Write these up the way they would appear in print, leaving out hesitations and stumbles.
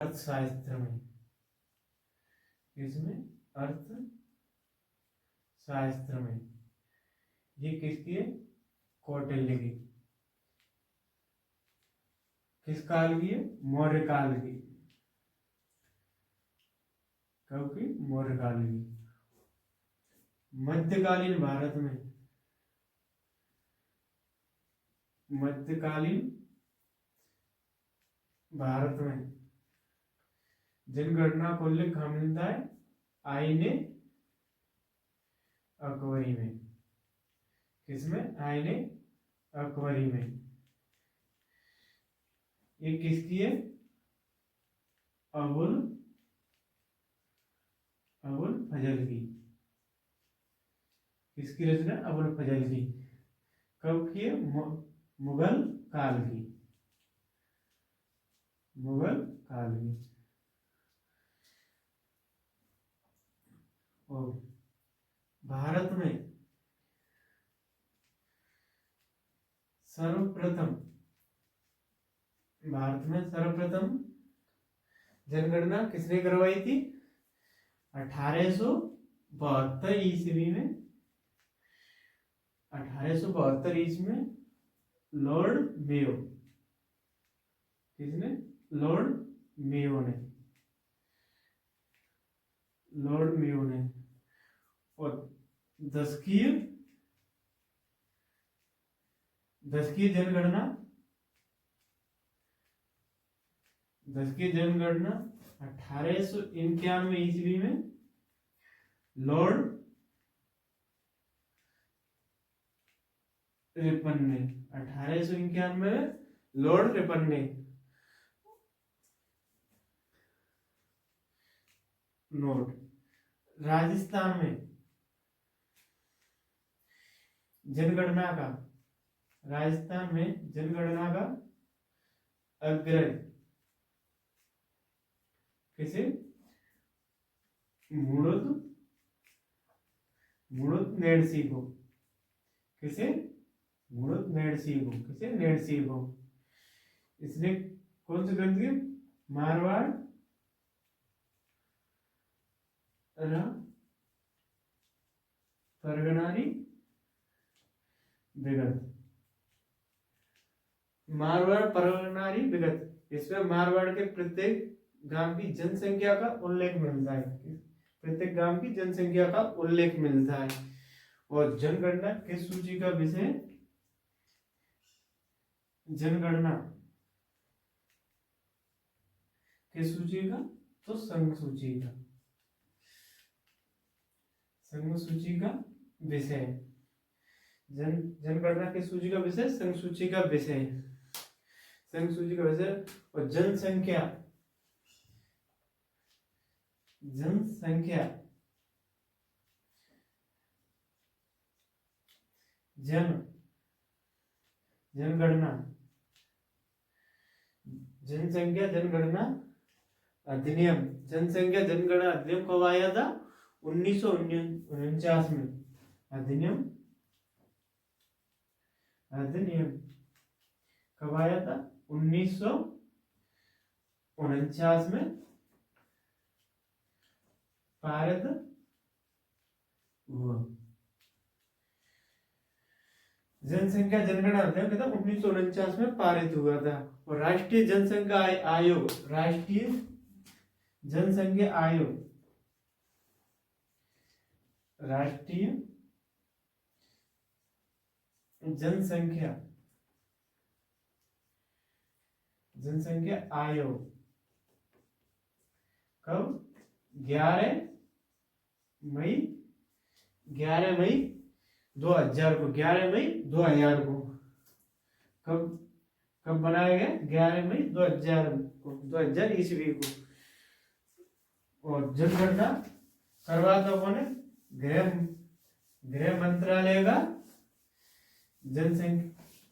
अर्थशास्त्र में, इसमें अर्थशास्त्र में, ये किसकी है? कौटिल्य की। किस काल की है? मौर्य काल की। कब की? मौर्य काल की। मध्यकालीन भारत में, मध्यकालीन भारत में जनगणना को उल्लेख कहाँ मिलता है? आईने अकबरी में। किसमें? आईने अकबरी में। ये किसकी है? अबुल फजल की। किसकी रचना? अबुल फजल की। कब की है? मुगल काल की। मुगल काल की। और भारत में सर्वप्रथम जनगणना किसने करवाई थी? 1872 ईस्वी में। 1872 ईस्वी में लॉर्ड मेयो। किसने? लॉर्ड मेयो ने। लॉर्ड मेयो ने। और दशकीय जनगणना 1891 ईस्वी में लॉर्ड रिपन ने। 1891 में लॉर्ड रिपन ने। नोट, राजस्थान में जनगणना का अग्रय किसे? मुड़ुत नेडसी को। किसे? मुड़ुत नेडसी को। किसे? नेडसी को। इसने कौन से ग्रंथ के? मारवाड़ परगनारी विगत। मारवाड़ परगनारी विगत। इसमें मारवाड़ के प्रत्येक गांव की जनसंख्या का उल्लेख मिलता है। प्रत्येक गांव की जनसंख्या का उल्लेख मिलता है। और जनगणना किस सूची का विषय? जनगणना किस सूची का? तो संघ सूची का। संघ सूची का विषय। जनगणना किस सूची का विषय? संघ सूची का विषय। संघ सूची का विषय। और जनसंख्या जनसंख्या जनगणना अधिनियम। जनसंख्या जनगणना अधिनियम कब आया था? 1949 में। अधिनियम कब आया था? 1949 में पारित हुआ। जनसंख्या जनगणना अधिनियम 1949 में पारित हुआ था। और राष्ट्रीय जनसंख्या आयोग जनसंख्या आयोग कब? 11 मई 2000 को। 11 मई 2000 को। कब बनाया गया? 11 मई 2000 को, 2000 ईस्वी को। और जनगणना करवाता कौन है? गृह मंत्रालय का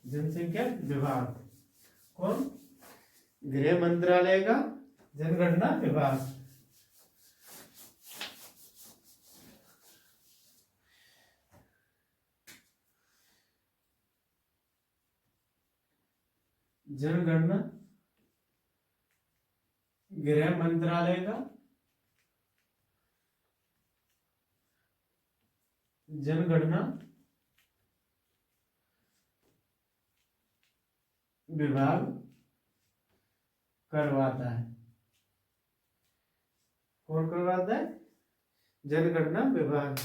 जनसंख्या विभाग। कौन? गृह मंत्रालय का जनगणना विभाग। गृह मंत्रालय का जनगणना विभाग करवाता है। कौन करवाता है? जनगणना विभाग।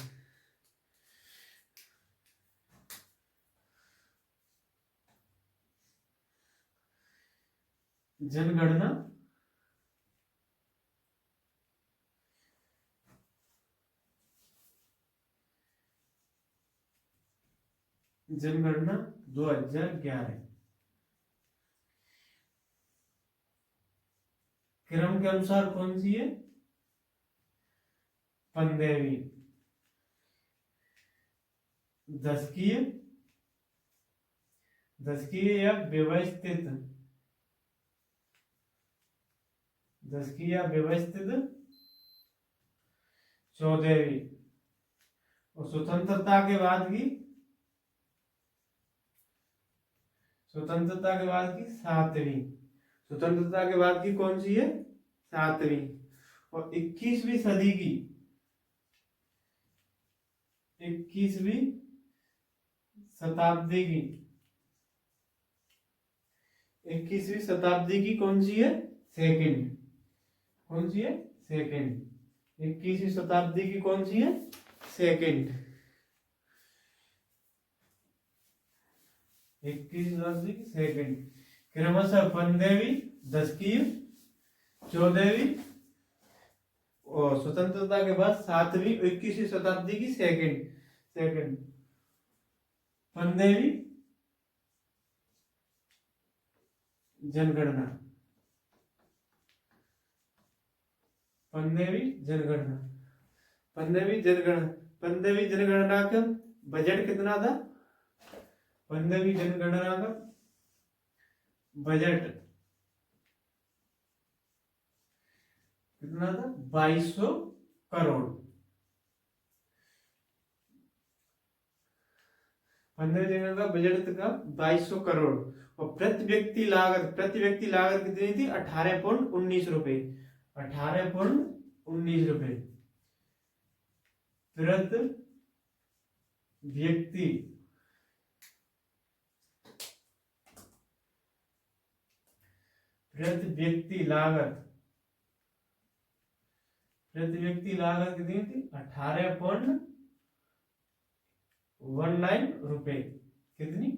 जनगणना जनगणना 2011 क्रम के अनुसार कौन सी है? 15वीं। दशकीय या व्यवस्थित, दशकीय या व्यवस्थित 14वीं। और स्वतंत्रता के बाद की 7वीं। स्वतंत्रता के बाद की कौन सी है? 7वीं। और 21वीं सदी की 21वीं शताब्दी की 21वीं शताब्दी की कौन सी है? सेकंड। कौन सी है? सेकंड। 21वीं शताब्दी की कौन सी है? सेकंड। 21वीं शताब्दी की सेकंड। क्रमशः 15वीं, दशकीय, 14वीं और स्वतंत्रता के बाद 7वीं, 21वीं शताब्दी की सेकंड। 15वीं जनगणना। 15वीं जनगणना। 15वीं जनगणना का बजट कितना था? 15वीं जनगणना का बजट कितना था? 2200 करोड़। 15वीं जनगणना का बजट था 2200 करोड़। और प्रति व्यक्ति लागत कितनी थी? 18.19 रुपए। 18.19 रुपए प्रति व्यक्ति। प्रति व्यक्ति लागत कितनी थी? 18.19 रुपए। कितनी?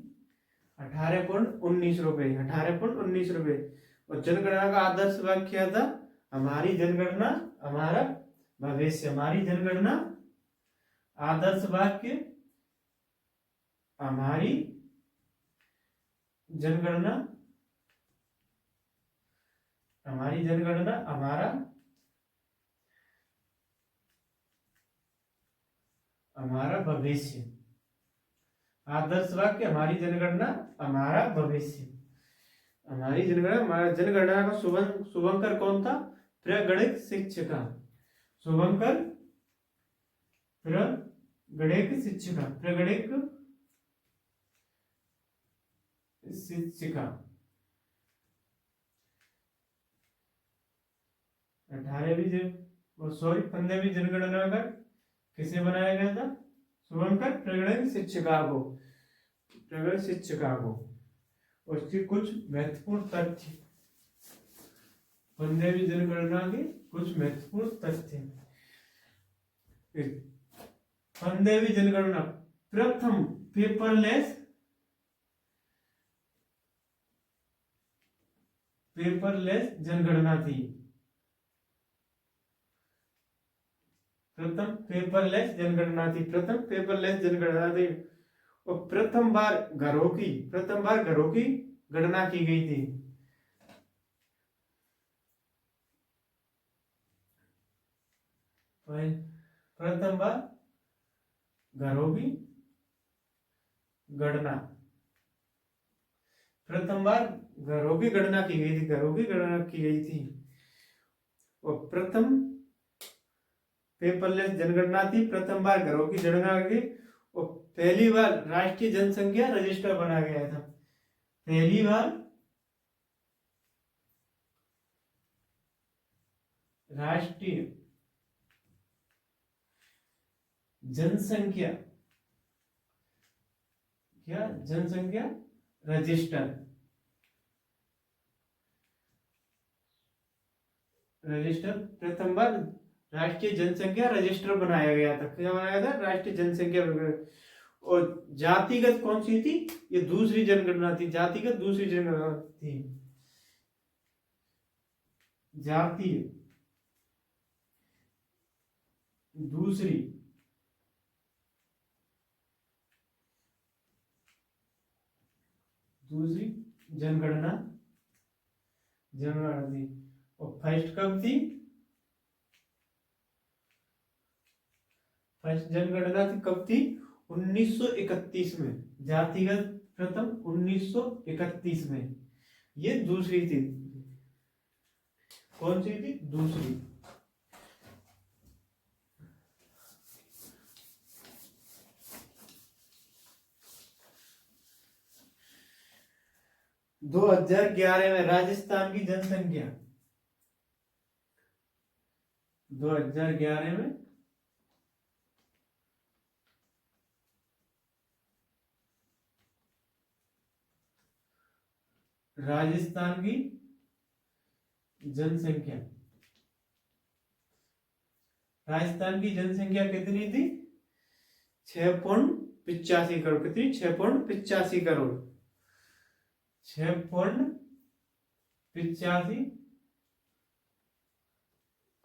18.19 रुपए। 18.19 रुपए। और जनगणना का आदर्श वाक्य क्या था? हमारी जनगणना हमारा भविष्य। हमारी जनगणना आदर्श वाक्य हमारी जनगणना हमारा भविष्य। आदर्श वाक्य हमारी जनगणना हमारा भविष्य। जनगणना का शुभंकर कौन था? प्रगणित शिक्षिका। शुभंकर प्रगणित शिक्षिका। 15वीं जनगणना का किसे बनाया गया था? शुभंकर प्रगणित शिक्षिका को। उसके कुछ महत्वपूर्ण तथ्य। 15वीं जनगणना के कुछ महत्वपूर्ण तथ्य। 15वीं जनगणना प्रथम पेपरलेस जनगणना थी। प्रथम पेपरलेस जनगणना थी। और प्रथम बार घरों की गणना की गई थी। प्रथम बार घरों की गणना की गई थी। और प्रथम पेपरलेस जनगणना थी। प्रथम बार घरों की गणना की। और पहली बार राष्ट्रीय जनसंख्या रजिस्टर बना गया था। पहली बार राष्ट्रीय जनसंख्या क्या जनसंख्या रजिस्टर प्रथम बार राष्ट्रीय जनसंख्या रजिस्टर बनाया गया था। क्या बनाया था? राष्ट्रीय जनसंख्या। और जातिगत कौन सी थी? ये दूसरी जनगणना थी। जातिगत दूसरी जनगणना थी। जातीय दूसरी जनगणना थी। और फर्स्ट कब थी? फर्स्ट जनगणना थी कब थी? 1931 में। जातिगत प्रथम 1931 में। ये दूसरी थी। कौन सी थी? दूसरी। दो 2011 में राजस्थान की जनसंख्या 2011 में राजस्थान की जनसंख्या कितनी थी? 6.85 करोड़। कितनी? 6.85 करोड़। 6.85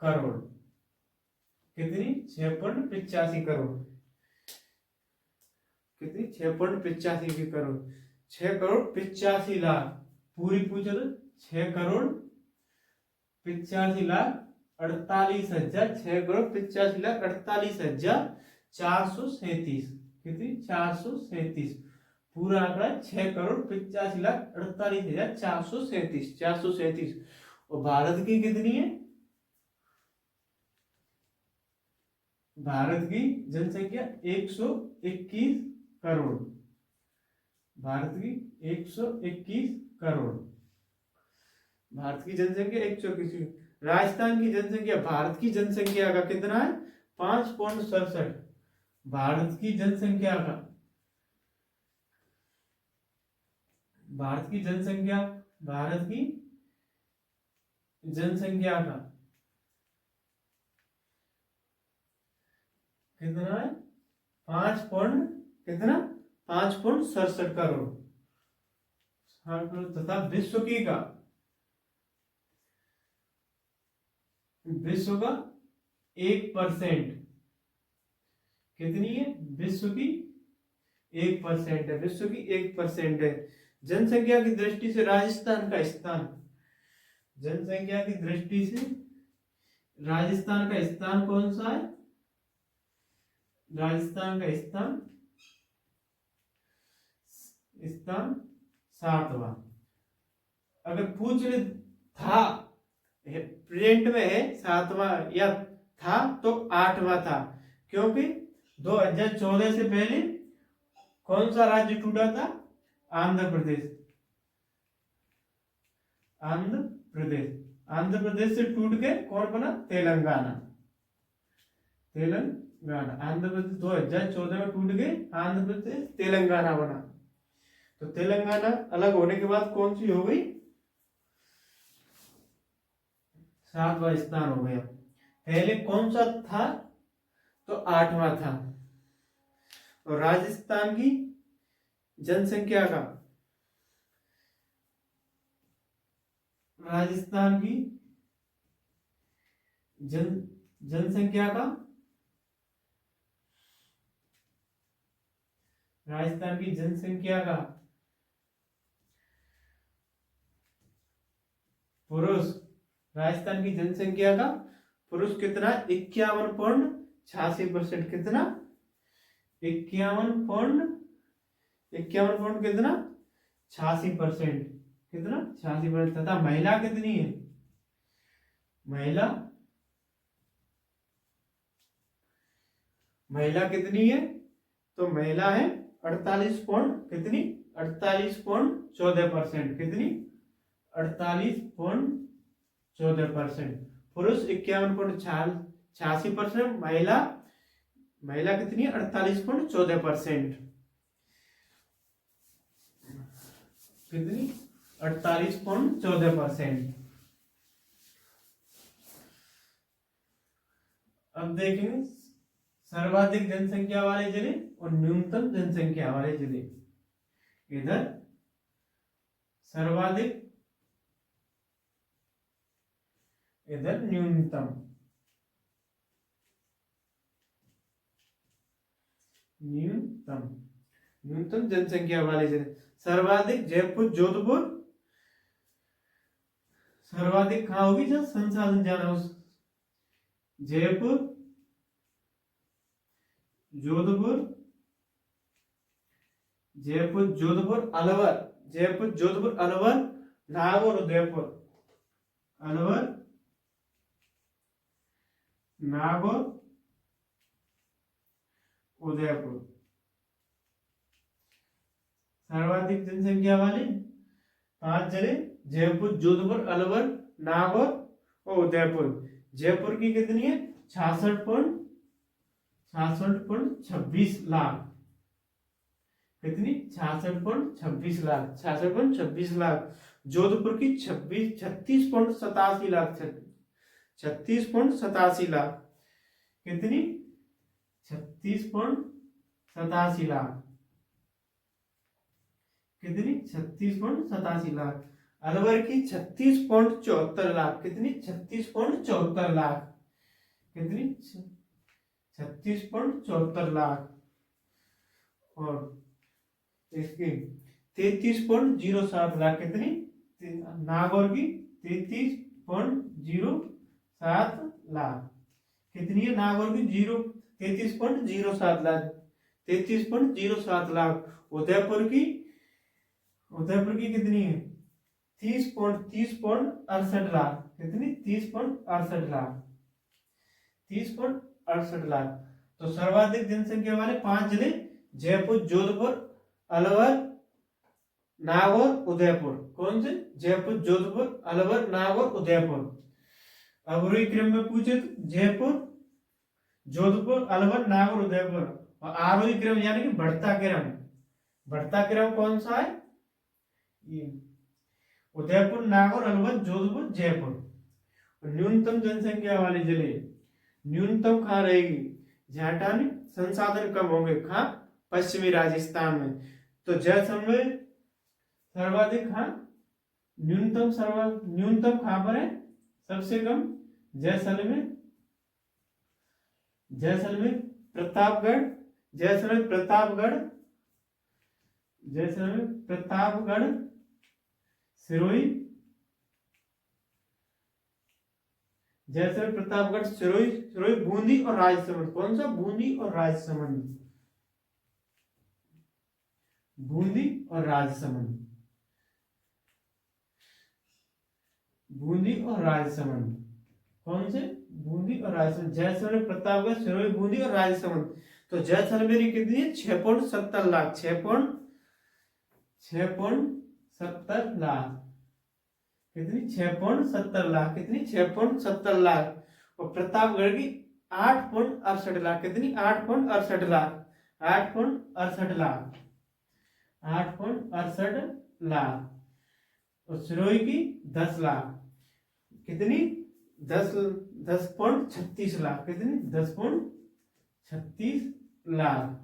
करोड़। कितनी? 6.85 करोड़। कितनी? 6.85 करोड़। 6 करोड़ 85 लाख। पूरी पूछो तो 6 करोड़ 85 लाख 48,000। 6 करोड़ 85 लाख 48,000 437। कितनी? 437। पूरा आंकड़ा 6 करोड़ 85 लाख 48,000 437। और भारत की कितनी है? भारत की जनसंख्या 121 करोड़। भारत की 121 करोड़। भारत की जनसंख्या 121। राजस्थान की जनसंख्या भारत की जनसंख्या का कितना है? 5.67। भारत की जनसंख्या का भारत की जनसंख्या का कितना है? 5.67 करोड़। तथा विश्व का 1%। कितनी है? विश्व की 1% है। विश्व की 1% है। जनसंख्या की दृष्टि से राजस्थान का स्थान जनसंख्या की दृष्टि से राजस्थान का स्थान कौन सा है? राजस्थान का स्थान 7वां। अगर पूछ ले था, प्रेजेंट में है 7वां या था तो 8वां था। क्योंकि 2014 से पहले कौन सा राज्य टूटा था? आंध्र प्रदेश। आंध्र प्रदेश से टूट के कौन बना? तेलंगाना। आंध्र प्रदेश 2014 में टूट गए। आंध्र प्रदेश तेलंगाना बना। तो तेलंगाना अलग होने के बाद कौन सी हो गई? 7वां स्थान हो गया। पहले कौन सा था? तो 8वां था। और राजस्थान की जनसंख्या का जनसंख्या का राजस्थान की जनसंख्या का पुरुष राजस्थान की जनसंख्या का पुरुष कितना? 51.86%। कितना? 51 कितना? 86%। कितना? 86%। तथा महिला कितनी है? महिला कितनी है? तो महिला है 48.14%। कितनी? 48.14%। पुरुष 51.86%, महिला महिला कितनी है 48.14%, कितनी 48.14%। अब देखेंगे सर्वाधिक जनसंख्या वाले जिले और न्यूनतम जनसंख्या वाले जिले। इधर सर्वाधिक, इधर न्यूनतम। न्यूनतम न्यूनतम जनसंख्या वाले जिले सर्वाधिक जयपुर जोधपुर, सर्वाधिक कहाँ होगी जहाँ संसाधन ज्यादा हो। जयपुर जोधपुर, जयपुर जोधपुर अलवर, जयपुर जोधपुर अलवर नागौर उदयपुर, अलवर नागौर उदयपुर। सर्वाधिक जनसंख्या वाले 5 जिले जयपुर जोधपुर अलवर नागौर और उदयपुर। जयपुर की कितनी है 66.26 लाख, कितनी 66.26 लाख, 66.26 लाख। जोधपुर की 36.87 लाख, 36.87 लाख, कितनी 36.87 लाख, कितनी 36.87 लाख। अलवर की 36.74 लाख, कितनी 36.74 लाख, कितनी 36.74 लाख। और इसकी 33.07 लाख, कितनी नागौर की 33.07 लाख, कितनी है नागौर की 33.07 लाख, 33.07 लाख। उदयपुर की कितनी है 30.68 लाख, कितनी 30.68 लाख, 30.68 लाख। तो सर्वाधिक जनसंख्या वाले 5 जिले जयपुर जोधपुर अलवर नागौर उदयपुर। कौन से जयपुर जोधपुर अलवर नागौर उदयपुर। अवरोही क्रम में पूछे तो जयपुर जोधपुर अलवर नागौर उदयपुर। और आरोही क्रम यानी कि बढ़ता क्रम, बढ़ता क्रम कौन सा है ये उदयपुर नागौर अलवर जोधपुर जयपुर। न्यूनतम जनसंख्या वाले जिले, न्यूनतम कहाँ रहेगी जहाँ संसाधन कम होंगे, कहाँ पश्चिमी राजस्थान में। तो जैसलमेर सर्वाधिक कहाँ न्यूनतम कहाँ पर है सबसे कम जैसलमेर, जैसलमेर प्रतापगढ़, जैसलमेर प्रतापगढ़, जैसलमेर प्रतापगढ़ सिरोही, जैसलमेर प्रतापगढ़ सिरोही, सिरोही बूंदी और राजसमंद। कौन सा बूंदी और राजसमंद, बूंदी और राजसमंद, बूंदी और राजसमंद। कौन से बूंदी और राजसमंद। जैसलमेर प्रतापगढ़ सिरोही बूंदी और राजसमंद। तो जैसलमेर की कितनी है 6.70 लाख, 6.70 लाख, कितनी 6.70 लाख, कितनी 6.70 लाख। और प्रतापगढ़ की 8.68 लाख, कितनी 8.68 लाख, 8.68 लाख, 8.68 लाख। और सिरोही की 10 लाख, कितनी 10.36 लाख, कितनी 10.36 लाख,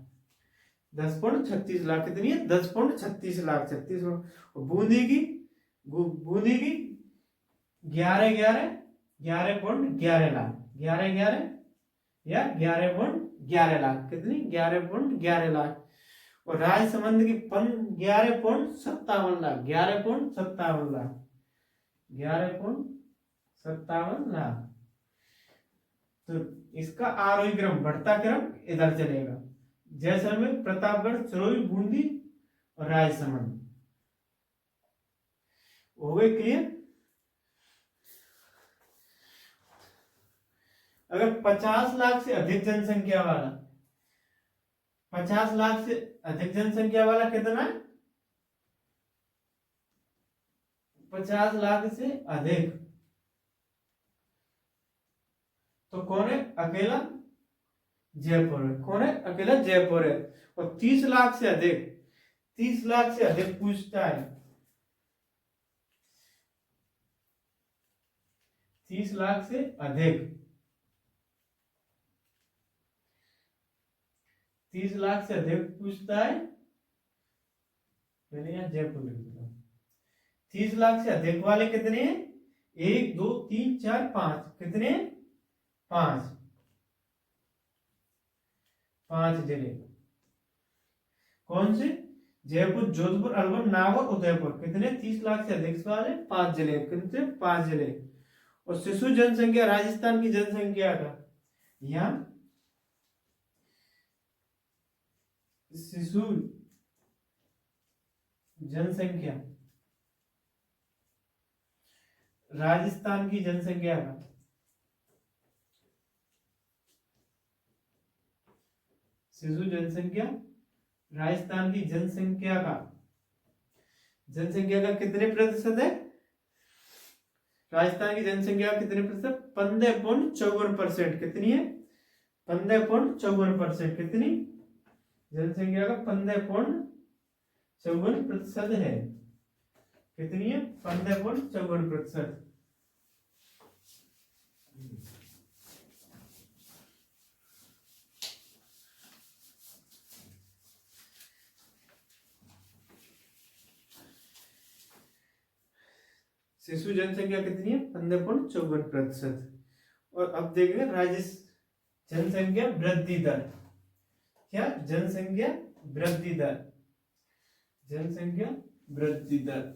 10.36 लाख, कितनी है 10.36 लाख, 36। और बूंदी की 11.11 लाख, 11.11 या 11.11 लाख, कितनी 11.11 लाख। और राजसमंद की 11.57 लाख, 11.57 लाख, 11.57 लाख। तो इसका आरोही क्रम बढ़ता क्रम इधर चलेगा जैसलमेर प्रतापगढ़ सिरोही बूंदी और राजसमंद। हो गए क्लियर। अगर 50 लाख से अधिक जनसंख्या वाला, 50 लाख से अधिक जनसंख्या वाला कितना है 50 लाख से अधिक, कौन है? अकेला जयपुर है। कौन है? अकेला जयपुर है। और 30 लाख से अधिक, 30 लाख से अधिक पूछता है, 30 लाख से अधिक, 30 लाख से अधिक पूछता है। मैंने यहाँ जयपुर लिख दिया। 30 लाख से अधिक वाले कितने हैं? 1 2 3 4 5। कितने? 5 जिले। कौन से? जयपुर, जोधपुर, अलवर, नागौर, उदयपुर। कितने? 30 लाख से अधिक वाले 5 जिले। कितने? 5 जिले। और शिशु जनसंख्या, राजस्थान की जनसंख्या का, यहाँ शिशु जनसंख्या, राजस्थान की जनसंख्या का, शिशु जनसंख्या, राजस्थान की जनसंख्या का, जनसंख्या का कितने प्रतिशत है? राजस्थान की जनसंख्या कितने प्रतिशत? 15.54%। कितनी है? 15.54%। कितनी? जनसंख्या का 15.54% है। कितनी है? 15.54%। शिशु जनसंख्या कितनी है? 15.54%। और अब देखेंगे राजस्थान जनसंख्या वृद्धि दर। क्या? जनसंख्या वृद्धि दर, जनसंख्या वृद्धि दर,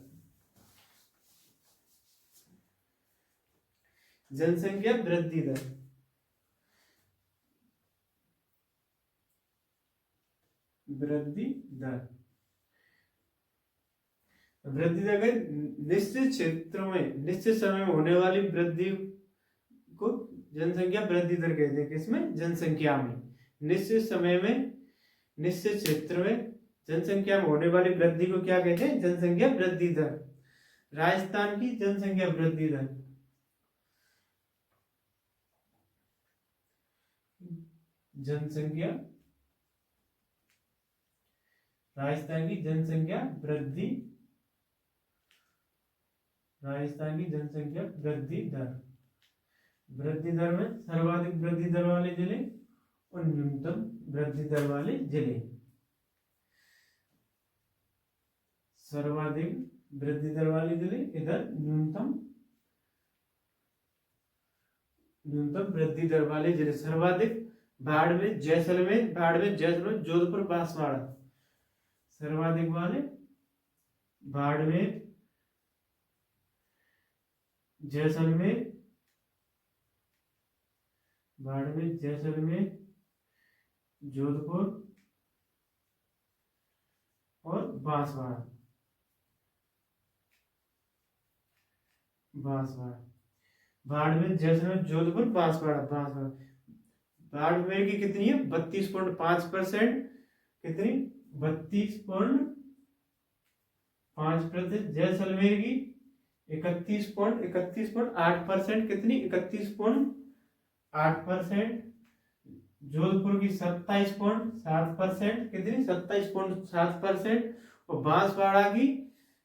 जनसंख्या वृद्धि दर, वृद्धि दर, वृद्धि दर निश्चित क्षेत्र में, निश्चित समय में होने वाली वृद्धि को जनसंख्या वृद्धि दर कहते हैं। किसमें? जनसंख्या में। निश्चित समय में, निश्चित क्षेत्र में जनसंख्या में होने वाली वृद्धि को क्या कहते हैं? जनसंख्या वृद्धि दर। राजस्थान की जनसंख्या वृद्धि दर, जनसंख्या, राजस्थान की जनसंख्या वृद्धि, राजस्थान की जनसंख्या वृद्धि दर। वृद्धि दर में सर्वाधिक वृद्धि दर वाले जिले और न्यूनतम वृद्धि दर वाले जिले। सर्वाधिक वृद्धि दर वाले जिले, इधर न्यूनतम वृद्धि दर वाले जिले। सर्वाधिक बाड़मेर, जैसलमेर, बाड़मेर, जैसलमेर, जोधपुर, बांसवाड़ा। सर्वाधिक वाले बाड़मेर, जैसलमेर, बाड़मेर, जैसलमेर, जोधपुर और बांसवाड़ा। बांसवाड़ा, बाड़मेर, जैसलमेर, जोधपुर, बांसवाड़ा। बांसवाड़ा, बाड़मेर की कितनी है? 32.5%। कितनी? 32.5%। जैसलमेर की 31.8%। कितनी? 31.8%। जोधपुर की 27.7%। कितनी? 27.7%। और बांसवाड़ा की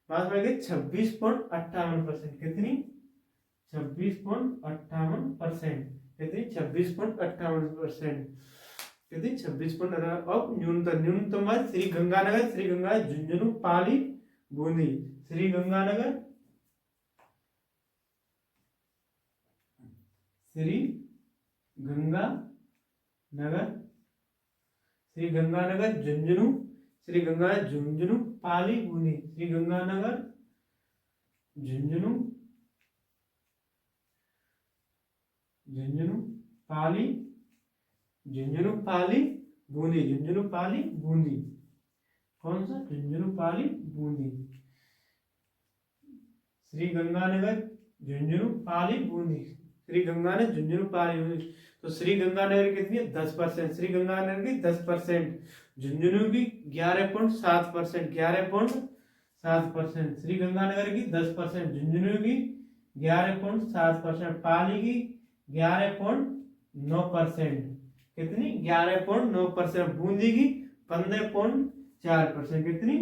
26.58%। कितनी? 26.58%। कितनी? 26.58%। कितनी? 26.58। अब न्यूनतम श्री गंगानगर, श्री गंगा, झुंझुनू, पाली, बूंदी। श्री गंगानगर, श्री गंगानगर, श्री गंगानगर, झुंझुनू, श्री गंगानगर, झुंझुनू, पाली, बूंदी। श्री गंगानगर, झुंझुनू, झुंझुनू, पाली, झुंझुनू, पाली, बूंदी। झुंझुनू, पाली, बूंदी। कौन सा? झुंझुनू, पाली, बूंदी। श्री गंगानगर, झुंझुनू, पाली, बूंदी। श्री गंगानगर, झुंझुनू, पाली, बूंदी। तो श्री गंगानगर कितनी है? 10%। श्री गंगानगर की 10%। झुंझुनू की 11.7%। 11.7%। श्री गंगानगर की 10%। झुंझुनू की 11.7%। पाली की 9%, कितनी 11.9%, बूंदी की 15.4%, कितनी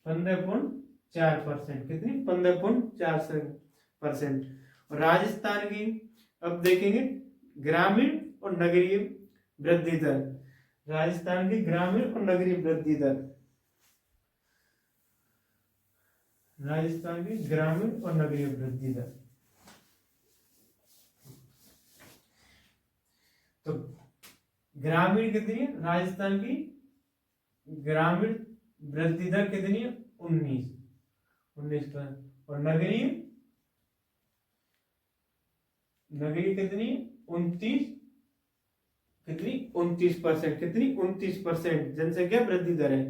15.4%, कितनी 15.4%। और राजस्थान की अब देखेंगे ग्रामीण और नगरीय वृद्धि दर, राजस्थान की ग्रामीण और नगरीय वृद्धि दर, राजस्थान की ग्रामीण और नगरीय वृद्धि दर। तो ग्रामीण कितनी है राजस्थान की, ग्रामीण वृद्धि दर कितनी है 19%, और नगरीय, नगरीय कितनी 29, कितनी 29%, कितनी 29% जनसंख्या वृद्धि दर है।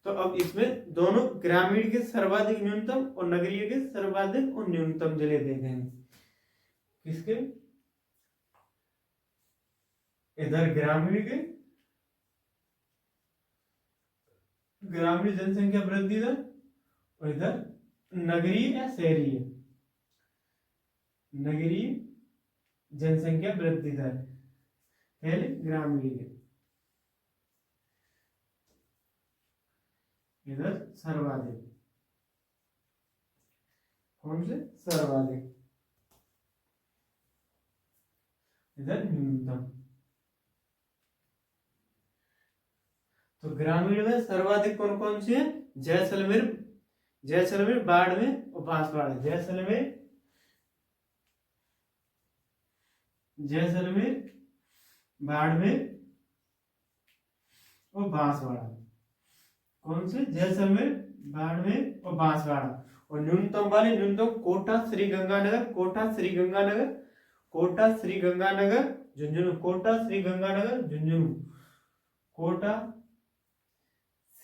तो अब इसमें दोनों ग्रामीण के सर्वाधिक न्यूनतम और नगरीय के सर्वाधिक और न्यूनतम जिले देखेंगे। किसके, इधर ग्रामीण के, ग्रामीण जनसंख्या वृद्धि दर, और इधर नगरीय या शहरी, नगरीय जनसंख्या वृद्धि दर, पहले ग्रामीण के, इधर सर्वाधिक, कौन से सर्वाधिक, इधर न्यूनतम। तो ग्रामीण में सर्वाधिक कौन कौन सी है, जैसलमेर, जैसलमेर, बाड़मेर और बांसवाड़ा, जैसलमेर, जैसलमेर, बाड़मेर और बांसवाड़ा, कौन से जैसलमेर, बाड़मेर और बांसवाड़ा। और न्यूनतम वाले, न्यूनतम कोटा, श्री गंगानगर, कोटा, श्री गंगानगर, कोटा, श्री गंगानगर, झुंझुनू, कोटा, श्री गंगानगर, झुंझुनू, कोटा,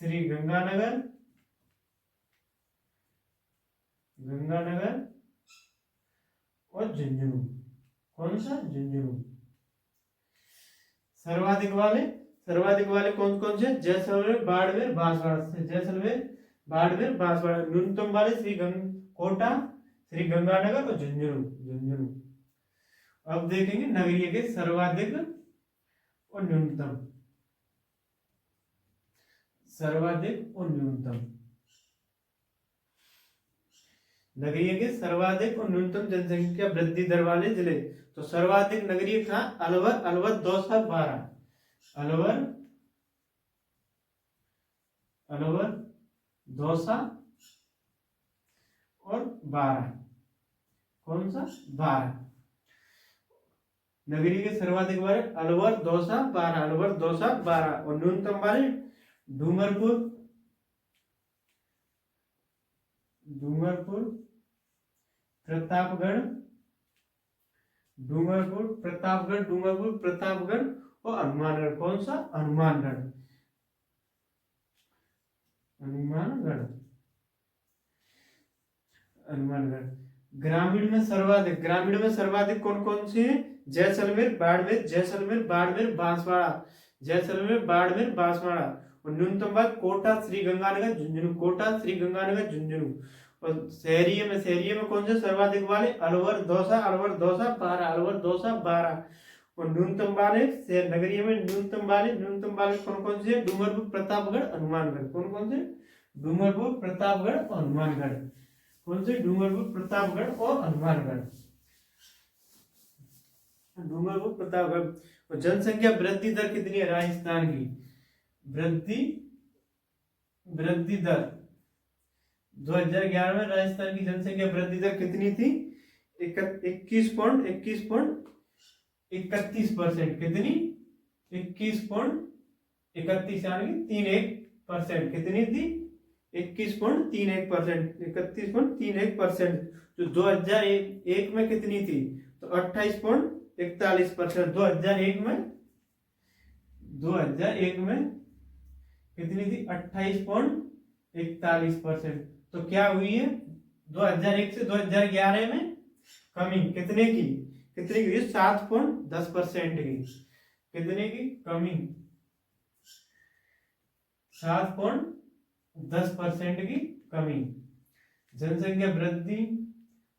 श्री गंगानगर, गंगानगर और झुंझुनू, कौन सा झुंझुनू। सर्वाधिक वाले, सर्वाधिक वाले कौन कौन से, जैसलमेर, बाड़मेर, बांसवाड़ा, जैसलमेर, बाड़मेर, बांसवाड़ा। न्यूनतम वाले कोटा, श्री गंगानगर और झुंझुनू, झुंझुनू। अब देखेंगे नगरीय के सर्वाधिक और न्यूनतम, सर्वाधिक और न्यूनतम, नगरीय के सर्वाधिक और न्यूनतम जनसंख्या वृद्धि दर वाले जिले। तो सर्वाधिक नगरीय था अलवर, अलवर, दौसा, बारां, अलवर, अलवर, दौसा और बारां, कौन सा बारां। नगरीय के सर्वाधिक वाले अलवर, दौसा, बारां, अलवर, दौसा, बारां। और न्यूनतम वाले डूंगरपुर, डूंगरपुर, प्रतापगढ़, डूंगरपुर, प्रतापगढ़, डूंगरपुर, प्रतापगढ़ और हनुमानगढ़, कौन सा हनुमानगढ़, हनुमानगढ़, हनुमानगढ़। ग्रामीण में सर्वाधिक, ग्रामीण में सर्वाधिक कौन कौन सी है, जैसलमेर, बाड़मेर, जैसलमेर, बाड़मेर, बांसवाड़ा, जैसलमेर, बाड़मेर, बांसवाड़ा। और न्यूनतम बात कोटा, श्री गंगानगर, झुंझुनू, कोटा, श्री गंगानगर, झुंझुनू। और शहरी में, शहरी में कौन से सर्वाधिक वाले, अलवर, दौसा, अलवर, दौसा, बारां, अलवर, दौसा, बारां। और न्यूनतम वाले नगरीय में न्यूनतम वाले, न्यूनतम वाले कौन कौन से, डूंगरपुर, प्रतापगढ़, हनुमानगढ़, कौन कौन से, डूंगरपुर, प्रतापगढ़ और हनुमानगढ़, कौन से, डूंगरपुर, प्रतापगढ़ और हनुमानगढ़, डूंगरपुर, प्रतापगढ़। और जनसंख्या वृद्धि दर कितनी है राजस्थान की, वृद्धि, वृद्धि दर 2011 में राजस्थान की जनसंख्या वृद्धि दर कितनी थी, 21.31%, कितनी 21.31 यानी 31%, कितनी थी 21.31%, 31.31%। जो 2001 में कितनी थी, तो 28.41%, 2001 में, 2001 में कितनी थी 28.41%। तो क्या हुई है 2001 से 2011 में कमी कितने की, कितने की 7.10% की, कितने की कमी 7.10% की कमी। जनसंख्या वृद्धि,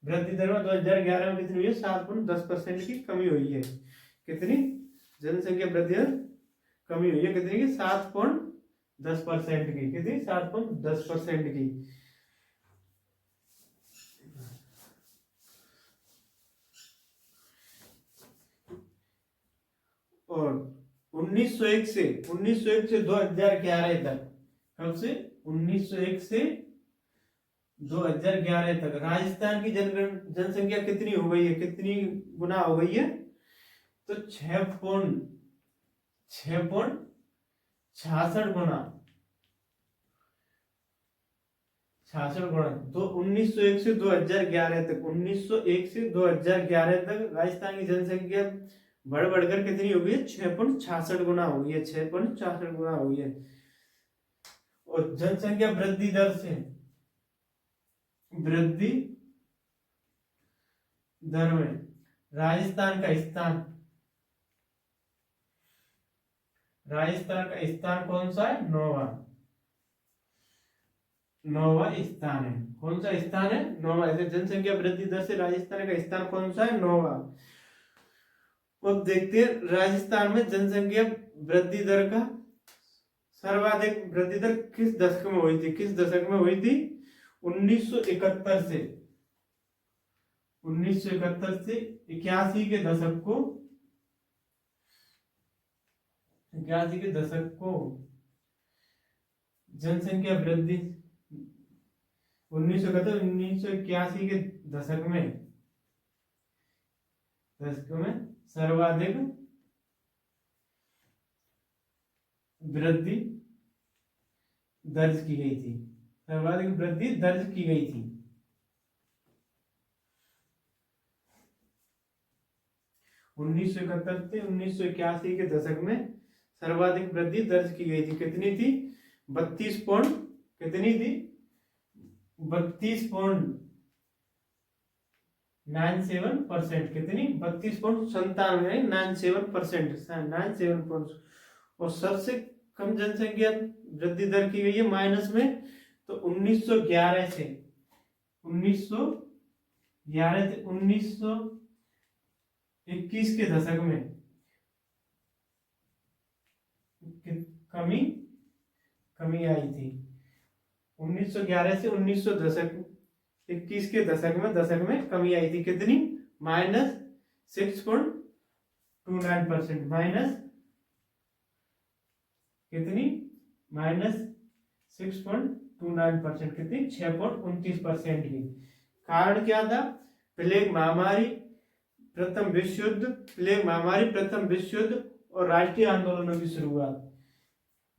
वृद्धि दर में 2011 में कितनी हुई है 7.10% की कमी हुई है, कितनी जनसंख्या वृद्धि दर कमी हुई है कितनी की 7.10% की, कितनी 7.10% की। और 1901 से 2011 तक, कब से 1901 से 2011 तक राजस्थान की जनसंख्या कितनी हो गई है, कितनी गुना हो गई है, तो 6.66 गुना, 66 गुना। तो 1901 से 2011 तक, 1901 से 2011 तक राजस्थान की जनसंख्या बढ़ बढ़कर कितनी हो गई है, 6.66 गुना हो गई है, 6.66 गुना हो गई है। और जनसंख्या वृद्धि दर से, वृद्धि दर में राजस्थान का स्थान, राजस्थान का स्थान कौन सा है, नौवां स्थान है। कौन सा स्थान है, नौवां। जनसंख्या वृद्धि दर से राजस्थान का स्थान कौन सा है, नौवां। अब देखते हैं राजस्थान में जनसंख्या वृद्धि दर का सर्वाधिक वृद्धि दर किस दशक में हुई थी, किस दशक में हुई थी, 1971 से 1971 से 81 के दशक को, 81 के दशक को जनसंख्या वृद्धि 1981 के दशक में सर्वाधिक वृद्धि दर्ज की गई थी, सर्वाधिक वृद्धि दर्ज की गई थी। 1971 से 1981 के दशक में सर्वाधिक वृद्धि दर्ज की गई थी। कितनी थी, 32 पॉइंट, कितनी थी, 32.97%, कितनी 32.97%, और सबसे कम जनसंख्या वृद्धि दर की गई है माइनस में, तो 1911 से 1921 के दशक में कमी आई थी। 1911 से 1921 के दशक में कमी आई थी, कितनी, -6.29%, कितनी, -6.29%, कितनी 6.29% की। कारण क्या था, प्लेग महामारी, प्रथम विश्व युद्ध, प्लेग महामारी, प्रथम विश्व युद्ध और राष्ट्रीय आंदोलनों की शुरुआत।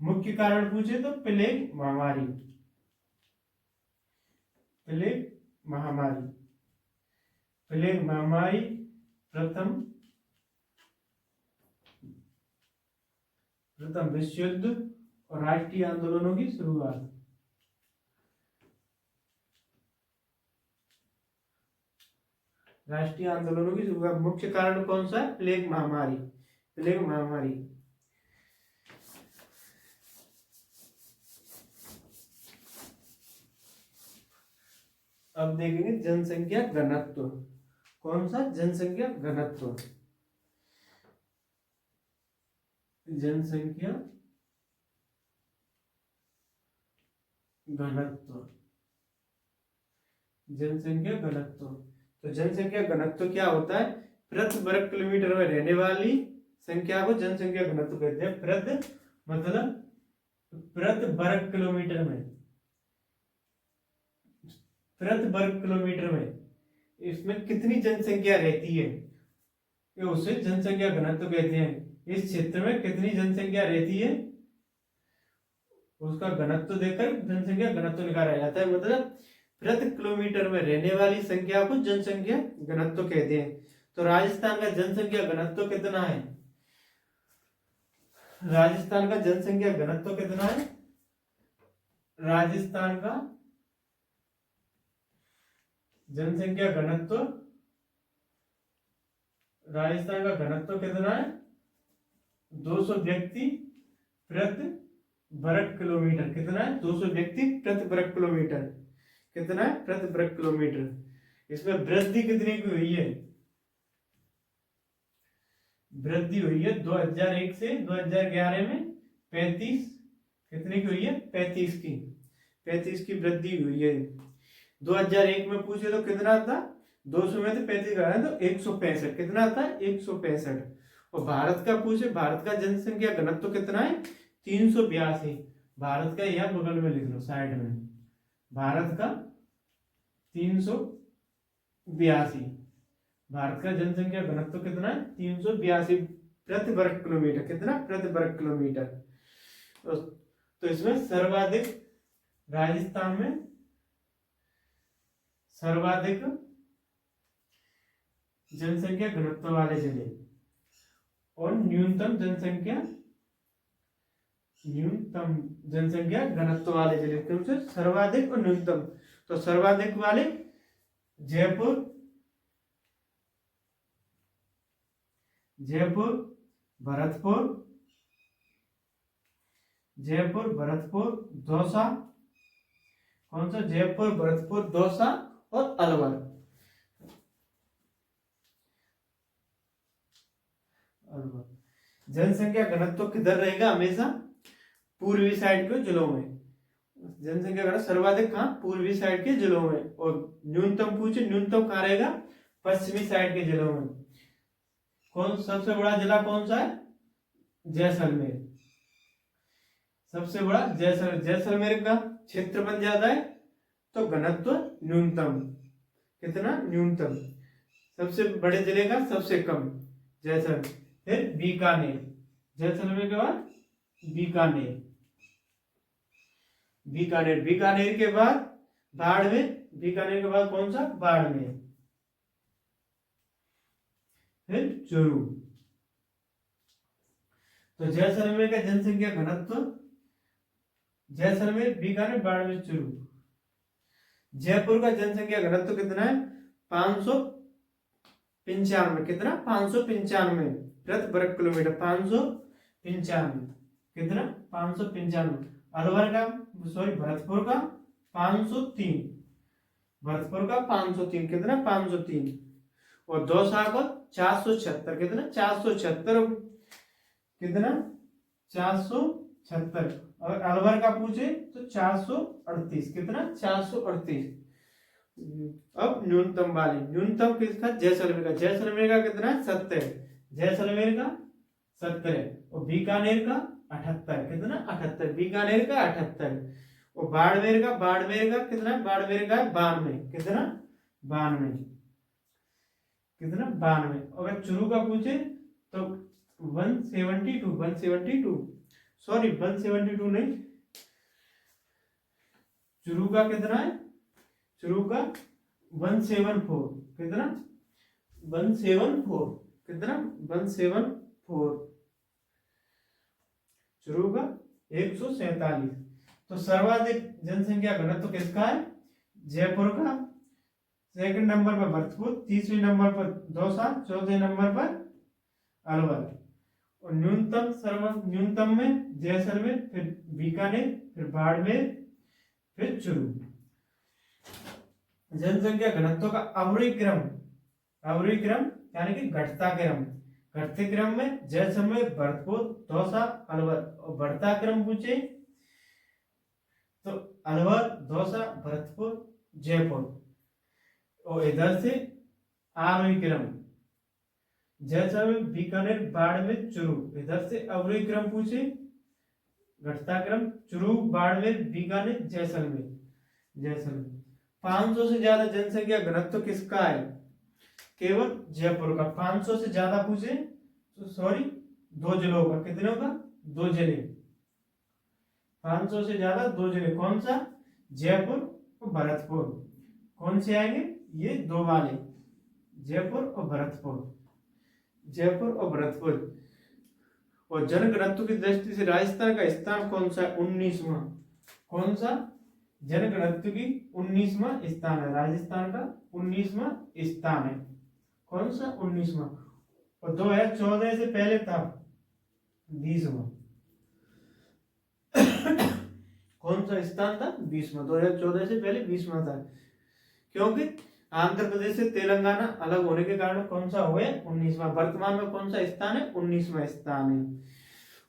मुख्य कारण पूछे तो प्लेग महामारी, प्लेग महामारी, प्रथम विश्व युद्ध और राष्ट्रीय आंदोलनों की शुरुआत। राष्ट्रीय आंदोलनों की शुरुआत, मुख्य कारण कौन सा है, प्लेग महामारी, प्लेग महामारी। अब देखेंगे जनसंख्या घनत्व, कौन सा, जनसंख्या घनत्व, जनसंख्या घनत्व, जनसंख्या घनत्व। तो जनसंख्या घनत्व क्या होता है, प्रति वर्ग किलोमीटर में रहने वाली संख्या को जनसंख्या घनत्व कहते हैं। प्रति वर्ग किलोमीटर में, प्रति वर्ग किलोमीटर में इसमें कितनी जनसंख्या रहती है, ये उसे जनसंख्या घनत्व कहते हैं। इस क्षेत्र में कितनी जनसंख्या रहती है, उसका घनत्व देखकर जनसंख्या घनत्व निकाला जाता है। मतलब प्रति किलोमीटर में रहने वाली संख्या को जनसंख्या घनत्व कहते हैं। तो राजस्थान का जनसंख्या घनत्व कितना है, राजस्थान का जनसंख्या घनत्व कितना है, राजस्थान का जनसंख्या घनत्व, राजस्थान का घनत्व कितना है, 200 व्यक्ति प्रति वर्ग किलोमीटर। कितना है, 200 व्यक्ति प्रति वर्ग किलोमीटर, कितना है, प्रति वर्ग किलोमीटर। इसमें वृद्धि कितनी की हुई है, वृद्धि हुई है 2001 से 2011 में 35, कितने की हुई है? 35 की वृद्धि हुई है। 2001 में पूछे तो कितना था? 200 में से 35 घटाए तो 165, कितना था? 165। और भारत का पूछे, भारत का जनसंख्या घनत्व कितना है? 382। भारत का यह बगल में लिख लो, साइड में, भारत का 382। भारत का जनसंख्या घनत्व कितना है? 382 प्रति वर्ग किलोमीटर। कितना? प्रति वर्ग किलोमीटर। तो इसमें सर्वाधिक राजस्थान में सर्वाधिक जनसंख्या घनत्व वाले जिले और न्यूनतम जनसंख्या घनत्व वाले जिले, क्योंकि सर्वाधिक और न्यूनतम। तो सर्वाधिक वाले जयपुर, भरतपुर, दौसा, कौन सा? जयपुर, भरतपुर, दौसा और अलवर। जनसंख्या घनत्व किधर रहेगा? हमेशा पूर्वी साइड के जिलों में। जनसंख्या घनत्व सर्वाधिक कहाँ? पूर्वी साइड के जिलों में। और न्यूनतम पूछे, न्यूनतम कहाँ रहेगा? पश्चिमी साइड के जिलों में। कौन सबसे बड़ा जिला कौन सा है? जैसलमेर। सबसे बड़ा जैसलमेर का क्षेत्रफल ज्यादा है तो घनत्व न्यूनतम। कितना? न्यूनतम। सबसे बड़े जिले का सबसे कम, जैसलमेर। फिर बीकानेर, जैसलमेर के बाद बीकानेर के बाद बाड़मेर, बीकानेर के बाद कौन सा? बाड़मेर। फिर चूरू। तो जैसलमेर का जनसंख्या घनत्व, जैसलमेर, बीकानेर, बाड़मेर, चूरू। जयपुर का जनसंख्या घनत्व कितना है? 595। कितना? 595 प्रति वर्ग किलोमीटर। 595, कितना? 595। अलवर का, सॉरी, भरतपुर का 503, भरतपुर का 503, कितना? 503। और दौसा का 476, कितना? 476, कितना? 476। और अलवर का पूछे तो 438, कितना? 438। अब न्यूनतम वाली, न्यूनतम किसका? जैसलमेर का। जैसलमेर का कितना? 70, जैसलमेर का 70 है। और बीकानेर का 78, कितना? 78, बीकानेर का 78। और बाड़मेर का कितना? बाड़मेर का 92, कितना? 92, कितना? 92। अगर चूरू का पूछे तो 172, सॉरी 172 नहीं, चूरू का कितना है? चूरू का 174, कितना? 174, कितना? 174। चूरू का 147। तो सर्वाधिक जनसंख्या घनत्व किसका है? जयपुर का। सेकंड नंबर पर भरतपुर, तीसरे नंबर पर दौसा, चौथे नंबर पर अलवर। और न्यूनतम में जैसलमेर, फिर बीकानेर, फिर बाड़मेर, फिर चूरू। जनसंख्या घनत्व का अवरोही क्रम यानी कि घटता क्रम। घटते क्रम में जैसलमेर, भरतपुर, दौसा, अलवर। और बढ़ता क्रम पूछे तो अलवर, दौसा, भरतपुर, जयपुर। और इधर से आरोही क्रम, जैसलमेर, बीकानेर, बाड़मेर, चूरू। इधर से अवरोही क्रम पूछे, घटता क्रम चूरू, बाड़मेर, बीकानेर, जैसलमेर। 500 से ज्यादा जनसंख्या घनत्व किसका है? केवल जयपुर का। 500 से ज्यादा पूछे तो सॉरी 2 जिलों का। कितने का? 2 जिले। 500 से ज्यादा 2 जिले, कौन सा? जयपुर और भरतपुर। कौन से आएंगे? ये 2 वाले, जयपुर और भरतपुर। और जनघनत्व की दृष्टि से राजस्थान का स्थान कौन सा है? 19वां। कौन सा? जनघनत्व की 19वां स्थान है। राजस्थान का 19वां स्थान है। कौन सा? 19वां। और 2014 से पहले था 20वां। कौन सा स्थान था? 20वां। 2014 से पहले 20वां था, क्योंकि आंध्र प्रदेश से तेलंगाना अलग होने के कारण कौन सा हुआ है? 19वां। वर्तमान में कौन सा स्थान है? 19वां स्थान है।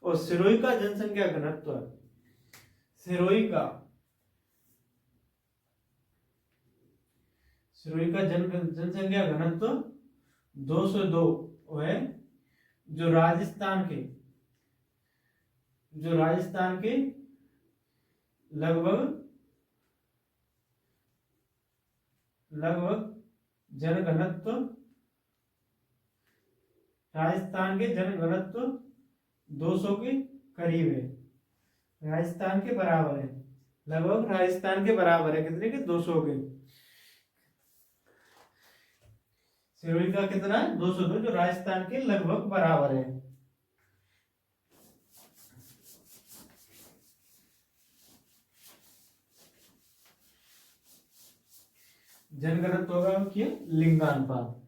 और सिरोही का जनसंख्या घनत्व, सिरोही का जनसंख्या घनत्व 202 है। जो राजस्थान के लगभग जनघनत्व, राजस्थान के जनघनत्व 200 के करीब है, राजस्थान के बराबर है, लगभग राजस्थान के बराबर है। कितने के? 200 के। सिरोही का कितना है? 202, जो राजस्थान के लगभग बराबर है। जनघनत्व होगा क्या? लिंगानुपात।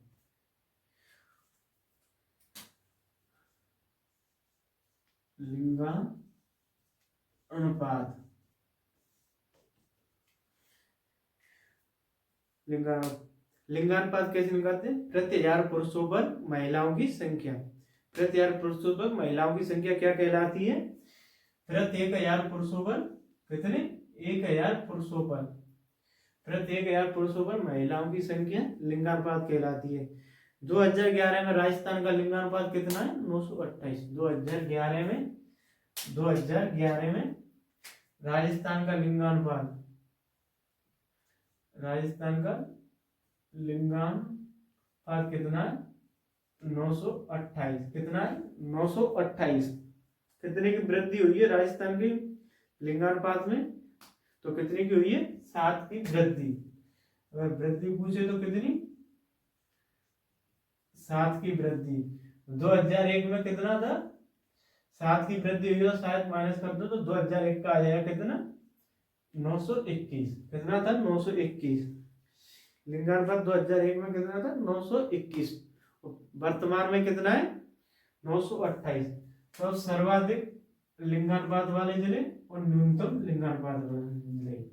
लिंगानुपात, लिंगानुपात कैसे निकालते हैं? प्रति 1000 पुरुषों पर महिलाओं की संख्या। प्रति 1000 पुरुषों पर महिलाओं की संख्या क्या कहलाती है? प्रति 1000 पुरुषों पर कितने? 1000 पुरुषों पर, प्रति 1000 पुरुषों पर महिलाओं की संख्या लिंगानुपात कहलाती है। 2011 में राजस्थान का लिंगानुपात कितना है? 928। 2011 में राजस्थान का लिंगानुपात, राजस्थान का लिंगानुपात कितना है? 928। कितना है? 928। कितने की वृद्धि हुई है राजस्थान के लिंगानुपात में? तो कितने की हुई है? 7 की वृद्धि। अगर वृद्धि पूछे तो कितनी? 7 की वृद्धि। 2001 में कितना था? 7 की वृद्धि हुई, तो शायद माइनस कर दो तो 2001 का आ जाएगा कितना? 921। कितना था? 921। लिंगानुपात 2001 में कितना था? 921। वर्तमान में कितना है? 928। तो सर्वाधिक लिंगानुपात वाले जिले और न्यूनतम लिंगानुपात वाले जिले,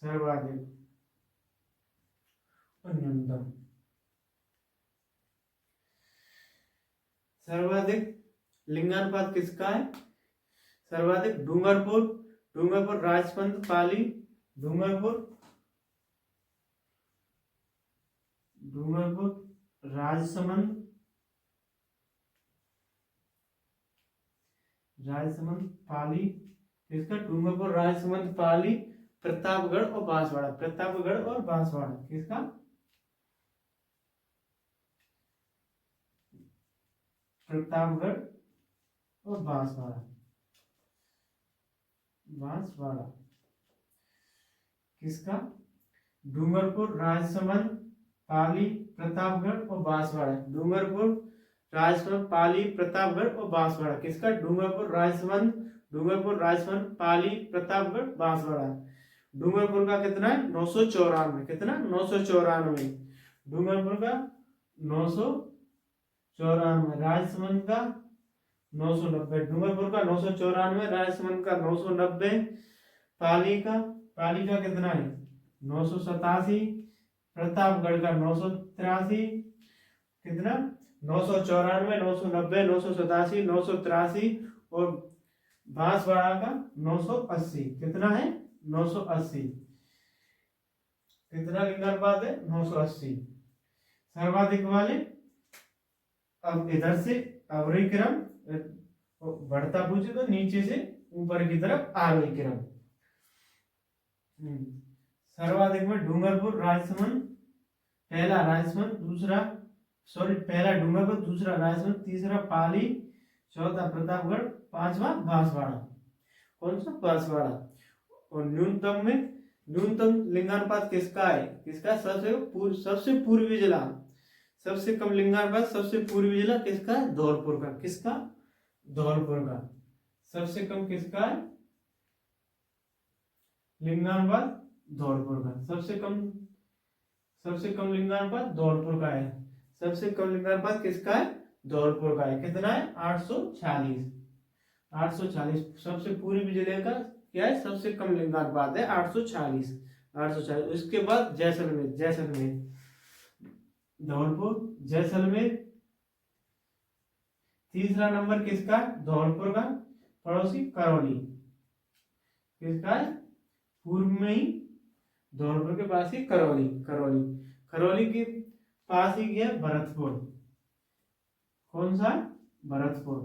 सर्वाधिक और न्यूनतम। सर्वाधिक लिंगानुपात किसका है? सर्वाधिक डूंगरपुर राजसमंद पाली, डूंगरपुर राजसमंद पाली, किसका? डूंगरपुर राजसमंद पाली, प्रतापगढ़ और बांसवाड़ा। प्रतापगढ़ और बांसवाड़ा किसका? प्रतापगढ़ और बांसवाड़ा किसका? डूंगरपुर राजसमंद पाली प्रतापगढ़ और बांसवाड़ा। डूंगरपुर राजसमंद पाली प्रतापगढ़ और बांसवाड़ा किसका? डूंगरपुर राजसमंद पाली प्रतापगढ़ बांसवाड़ा। डूंगरपुर का कितना है? 994। कितना? 994। डूंगरपुर का 994, राजसमंद का 990। डूंगरपुर का 994, राजसमंद का 990, पाली का कितना है? 987, प्रतापगढ़ का 983। कितना? 994, 990, 987, 983 और बांसवाड़ा का 980। कितना है? 980। कितना लिंगानुपात है? 980। सर्वाधिक वाले, अब इधर से अवरोही क्रम बढ़ता पूछे तो नीचे से ऊपर की तरफ आरोही क्रम। सर्वाधिक में डूंगरपुर राजसमंद, पहला डूंगरपुर, दूसरा राजसमंद, तीसरा पाली, चौथा प्रतापगढ़, पांचवा बांसवाड़ा। कौन सा? बांसवाड़ा। और न्यूनतम लिंगानुपात किसका है? किसका? सबसे पूर्वी जिला, सबसे कम लिंगानुपात सबसे पूर्वी जिला किसका है? धौलपुर का। किसका? धौलपुर का। सबसे कम किसका है लिंगानुपात? धौलपुर का। सबसे कम लिंगानुपात धौलपुर का है। सबसे कम लिंगानुपात किसका है? धौलपुर का है। कितना है? 846। 846 सबसे पूर्वी जिले का क्या है? सबसे कम लिंगानुपात है 846। 840। उसके बाद जैसलमेर, धौलपुर, जैसलमेर। तीसरा नंबर किसका? धौलपुर का। पड़ोसी करौली, किसका है? पूर्व में ही धौलपुर के पास ही करौली के पास ही गया भरतपुर। कौन सा? भरतपुर।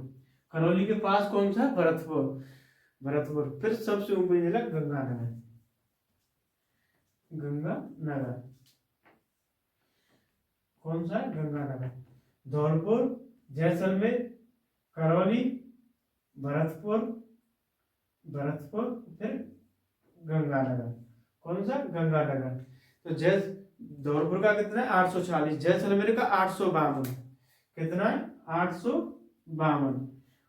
करौली के पास कौन सा? भरतपुर। फिर सबसे ऊपर जिला गंगानगर। कौन सा? गंगानगर। धौलपुर, जैसलमेर, करौली, भरतपुर, फिर गंगानगर। कौन सा? गंगानगर। तो धौलपुर का कितना है? 840। जैसलमेर का 852। कितना है? 852।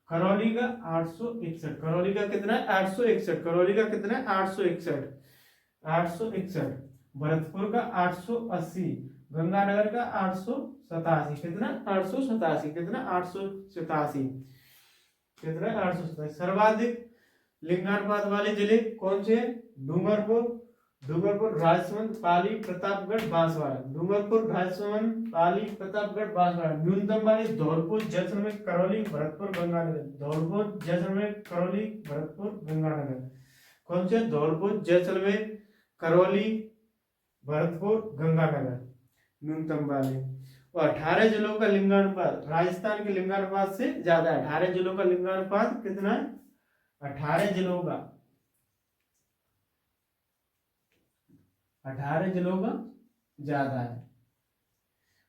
करौली का 861। करौली का कितना है? 861। भरतपुर का 880। गंगानगर का 887। कितना? 887। कितना? 887। कितना? 887। सर्वाधिक लिंगानुपात वाले जिले कौन से? डूंगरपुर, राजसमंद, पाली, प्रतापगढ़, बांसवाड़ा। डूंगरपुर, राजसमंद, पाली, प्रतापगढ़, बांसवाड़ा। न्यूनतम वाले धौलपुर, जैसलमेर, करौली, भरतपुर, गंगानगर। धौलपुर, जैसलमेर, करौली, भरतपुर, गंगानगर। कौन से? धौलपुर, जैसलमेर, करौली, भरतपुर, गंगानगर। न्यूनतम वाले। और 18 जिलों का लिंगानुपात राजस्थान के लिंगानुपात से ज्यादा है। 18 जिलों का लिंगानुपात कितना है? 18 जिलों का ज्यादा है।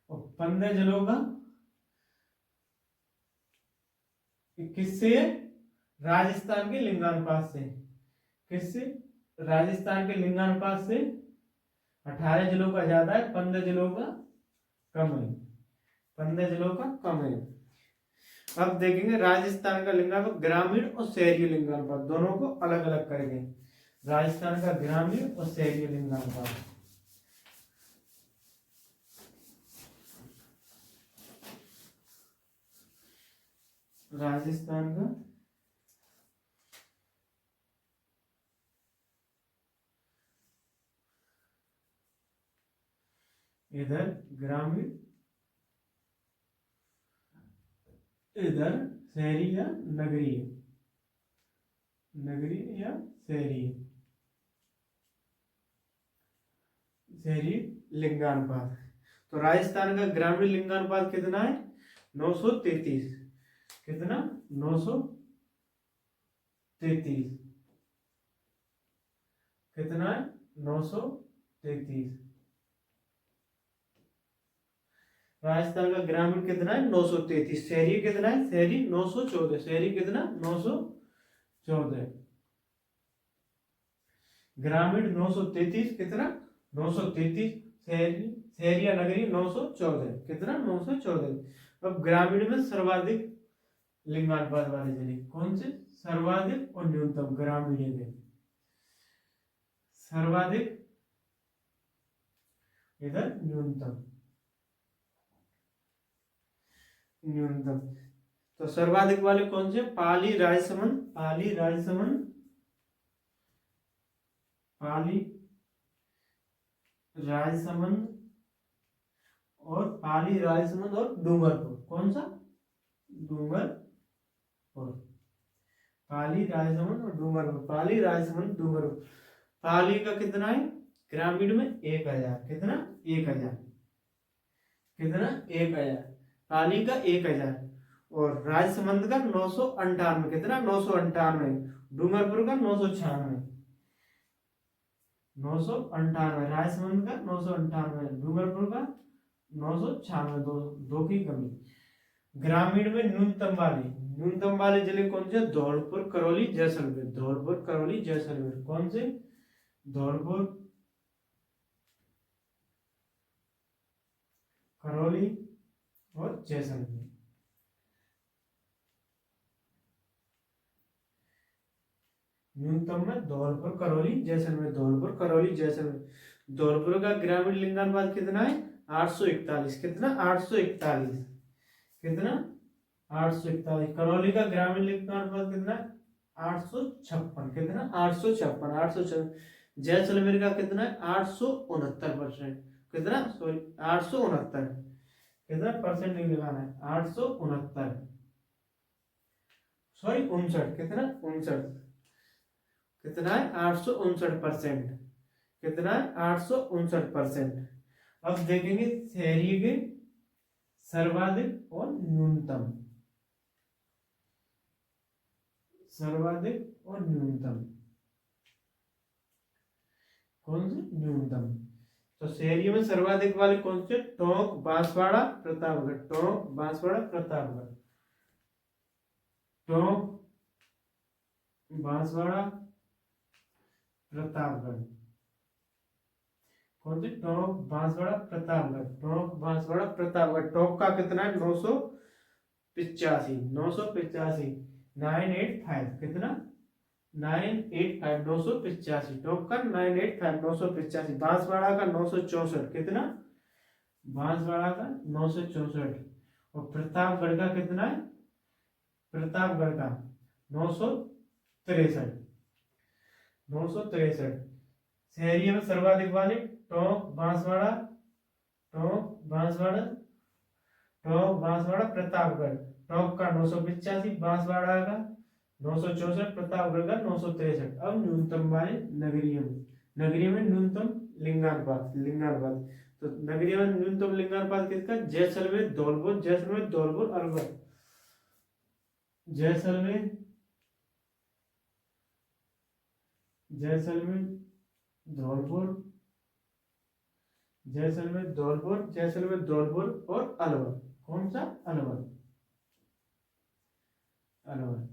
और 15 जिलों का किससे? राजस्थान के लिंगानुपात से। किससे? राजस्थान के लिंगानुपात से 18 जिलों का ज्यादा है, 15 जिलों का कम है। अब देखेंगे राजस्थान का लिंगानुपात, ग्रामीण और शहरी लिंगानुपात दोनों को अलग अलग करेंगे। राजस्थान का ग्रामीण और शहरी लिंगानुपात। राजस्थान का इधर ग्रामीण, इधर शहरी या नगरीय, शहरी लिंगानुपात। तो राजस्थान का ग्रामीण लिंगानुपात कितना है? 933। कितना? 933। कितना है? 933। राजस्थान का ग्रामीण कितना है? 933। शहरी कितना है? शहरी 914। शहरी कितना? 914। ग्रामीण 933। कितना? 933। शहरी या नगरी 914। कितना? 914। अब ग्रामीण में सर्वाधिक लिंगानुपात वाले जिले कौन से? सर्वाधिक और न्यूनतम। ग्रामीण में सर्वाधिक, इधर न्यूनतम। तो सर्वाधिक वाले कौन से? पाली, राजसमंद, और डूंगरपुर। कौन सा? डूंगरपुर। पाली, राजसमंद और डूंगरपुर। पाली का कितना है? ग्रामीण में 1000। कितना? 1000। कितना? 1000। पाली का 1000 और राजसमंद का 998। कितना? 998। डूंगरपुर का 996। 998। राजसमंद का 998। डूंगरपुर का 996। दो की कमी। ग्रामीण में न्यूनतम वाले जिले कौन से? धौलपुर, करौली, जैसलमेर। कौन से? धौलपुर, करौली और जैसलमेर। न्यूनतम में धौलपुर, करौली, जैसलमेर। धौलपुर का ग्रामीण लिंगानुपात कितना है? 841। कितना? 841। कितना? 841। करौली का ग्रामीण लिंगानुपात कितना? 856। कितना? 856। जैसलमेर का कितना है 869%। कितना, सॉरी 869, कितना परसेंट नहीं लगाना है, 869, सॉरी 59, कितना 59, कितना है 859%, कितना है 859%। अब देखेंगे शहरी के सर्वाधिक और न्यूनतम, सर्वाधिक और न्यूनतम, कौन से न्यूनतम। तो शहरियों में सर्वाधिक वाले कौन से, टोंक, बांसवाड़ा, प्रतापगढ़, टोंक, बांसवाड़ा, प्रतापगढ़, टोंक, बांसवाड़ा, प्रतापगढ़, कौन सी, टोंक, बांसवाड़ा, प्रतापगढ़, टोंक, बांसवाड़ा, प्रतापगढ़। टोंक का कितना है 985, 985, 985, कितना 985, 985, टोंक का 985, 985, बांसवाड़ा का 964, कितना, बांसवाड़ा का 964, और प्रतापगढ़ का कितना है, प्रतापगढ़ का 963, 963। शहरी में सर्वाधिक वाले टोंक, बांसवाड़ा, टोंक, बांसवाड़ा, टोंक, बांसवाड़ा, प्रतापगढ़। टोंक का 985, बांसवाड़ा का 964, प्रतापगढ़ का 963। अब न्यूनतम वाले नगरीय में, नगरीय में न्यूनतम लिंगानुपात, लिंगानुपात। तो नगरीय में न्यूनतम लिंगानुपात किसका, जैसलमेर, धौलपुर, जैसलमेर, धौलपुर, अलवर, जैसलमेर, जैसलमेर, धौलपुर, जैसलमेर, धौलपुर, जैसलमेर, धौलपुर और अलवर। कौन सा, अलवर, अलवर,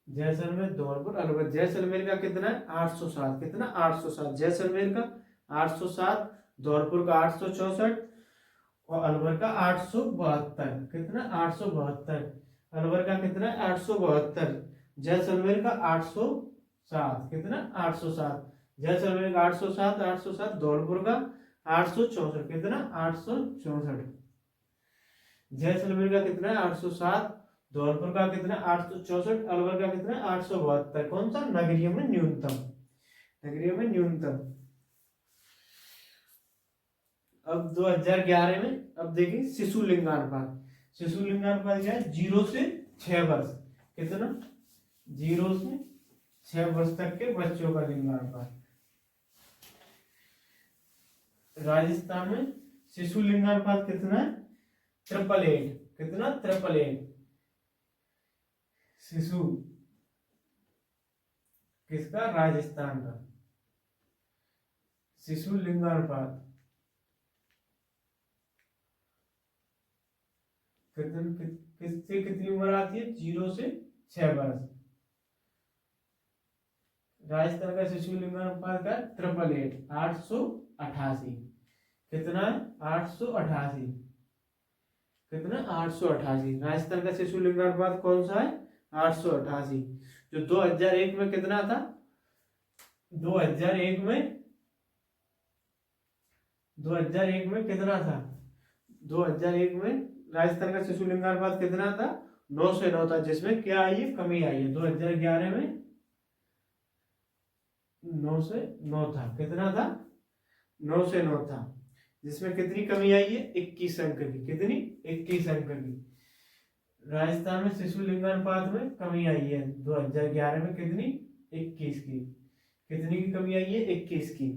जैसलमेर, धौलपुर, अलवर। जैसलमेर का कितना है 807, कितना 807, जैसलमेर का 807, धौलपुर का 864 और अलवर का 872, कितना 872, अलवर का कितना है 872, जैसलमेर का 807, कितना 807, जैसलमेर का 807, 807, धौलपुर का 864, कितना 864, जैसलमेर का कितना है 807, धौलपुर का कितना 864, अलवर का कितना 872। कौन सा, नगरीय में न्यूनतम, नगरीय में न्यूनतम। अब 2011 में, अब देखिए शिशु लिंगानुपात, शिशु लिंगानुपात क्या है, 0 से 6 वर्ष, कितना 0 से 6 वर्ष तक के बच्चों का लिंगानुपात। राजस्थान में शिशु लिंगानुपात कितना है 888, कितना 888, शिशु किसका, राजस्थान का शिशु लिंगानुपात किससे कितनी उम्र आती है, 0 से 6 वर्ष। राजस्थान का शिशु लिंगानुपात का 888, 888, कितना है 888, कितना 888। राजस्थान का शिशु लिंगानुपात कौन सा है 888। जो 2001 में कितना था, 2001 में, 2001 में कितना था, 2001 में राजस्थान का शिशु लिंगानुपात कितना था 9 से 9 था, जिसमें क्या आई है, कमी आई है। 2011 में 9 से 9 था, कितना था 9 से 9 था, जिसमें कितनी कमी आई है 21 अंक की, कितनी 21 अंक की। राजस्थान में शिशु लिंगानुपात में कमी आई है 2011 में, कितनी 21 की, कितनी की कमी आई है 21 की,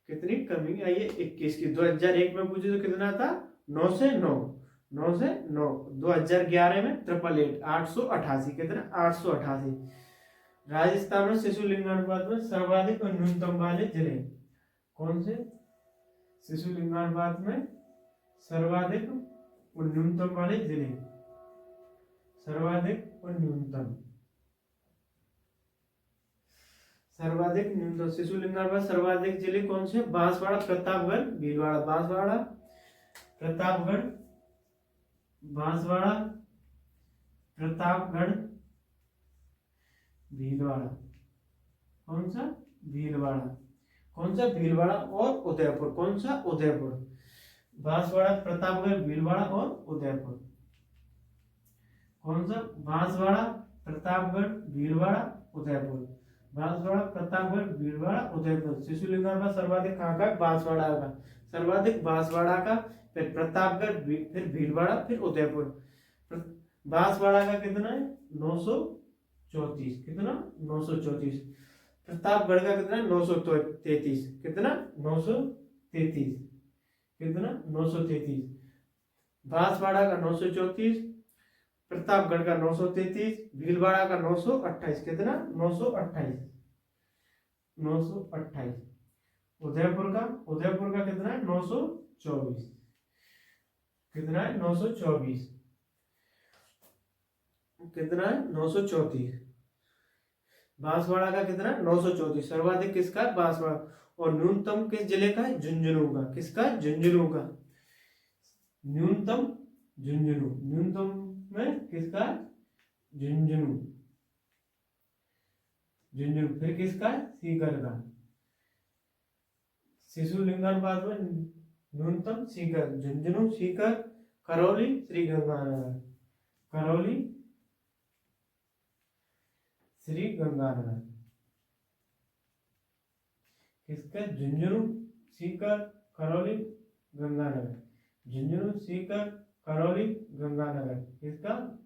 कितनी कमी आई है 21 की। 2001 में पूछे तो कितना था 9 से 9, 9 से 9। 2011 में 888, 888, कितना 888। राजस्थान में शिशु लिंगानुपात में सर्वाधिक और न्यूनतम वाले जिले कौन से, शिशु लिंगानुपात में सर्वाधिक और न्यूनतम वाले जिले, सर्वाधिक और न्यूनतम, सर्वाधिक न्यूनतम शिशु लिंगानुपात सर्वाधिक जिले कौन से, बांसवाड़ा, प्रतापगढ़, भीलवाड़ा, बांसवाड़ा, प्रतापगढ़, बांसवाड़ा, प्रतापगढ़, भीलवाड़ा, कौन सा भीलवाड़ा, कौन सा भीलवाड़ा और उदयपुर, कौन सा उदयपुर। बांसवाड़ा, प्रतापगढ़, भीलवाड़ा और उदयपुर, कौन सा बांसवाड़ा, प्रतापगढ़, भीलवाड़ा, उदयपुर। बांसवाड़ा, प्रतापगढ़, भीलवाड़ा, उदयपुर। शिशुलिंगानुपात सर्वाधिक कहाँ का? बांसवाड़ा का। सर्वाधिक बांसवाड़ा का, फिर प्रतापगढ़, फिर भीलवाड़ा, फिर उदयपुर। बांसवाड़ा का कितना है? 934। कितना? 934। प्रतापगढ़ का कितना? 933। कितना? 933। कितना? 933। बांसवाड़ा का 934, प्रतापगढ़ का 933, भीलवाड़ा का 928। कितना? 928। 928। उदयपुर का कितना है? 924। कितना है? 924। कितना है? 934। बांसवाड़ा का कितना? 934। सर्वाधिक किसका? बांसवाड़ा। और न्यूनतम किस जिले का है? झुंझुनू का। किसका? झुंझुनू का। न्यूनतम झुंझुनू। न्यूनतम में किसका? झुंझुनू। झुंझुनू। फिर किसका? सीकर का। शिशुलिंगानुपात में न्यूनतम सीकर, झुंझुनू, सीकर, करौली, श्री गंगानगर। करौली, श्री गंगानगर। किसका? झुंझुनू, सीकर, करौली, गंगानगर। झुंझुनू, सीकर, करौली, गंगानगर। किसका?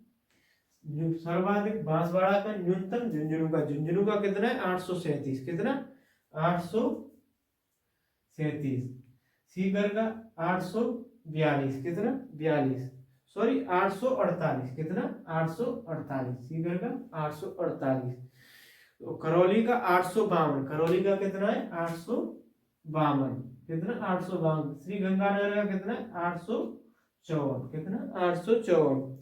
सर्वाधिक बांसवाड़ा का, न्यूनतम झुंझुनू का। झुंझुनू का कितना है? 837। कितना? 837। सीकर का 842। कितना? 42। सॉरी 848। कितना? 848। सीकर का 848। तो करौली का 852। करौली का कितना है? 852। कितना? 852। श्री गंगानगर का कितना है? 854। कितना? 854।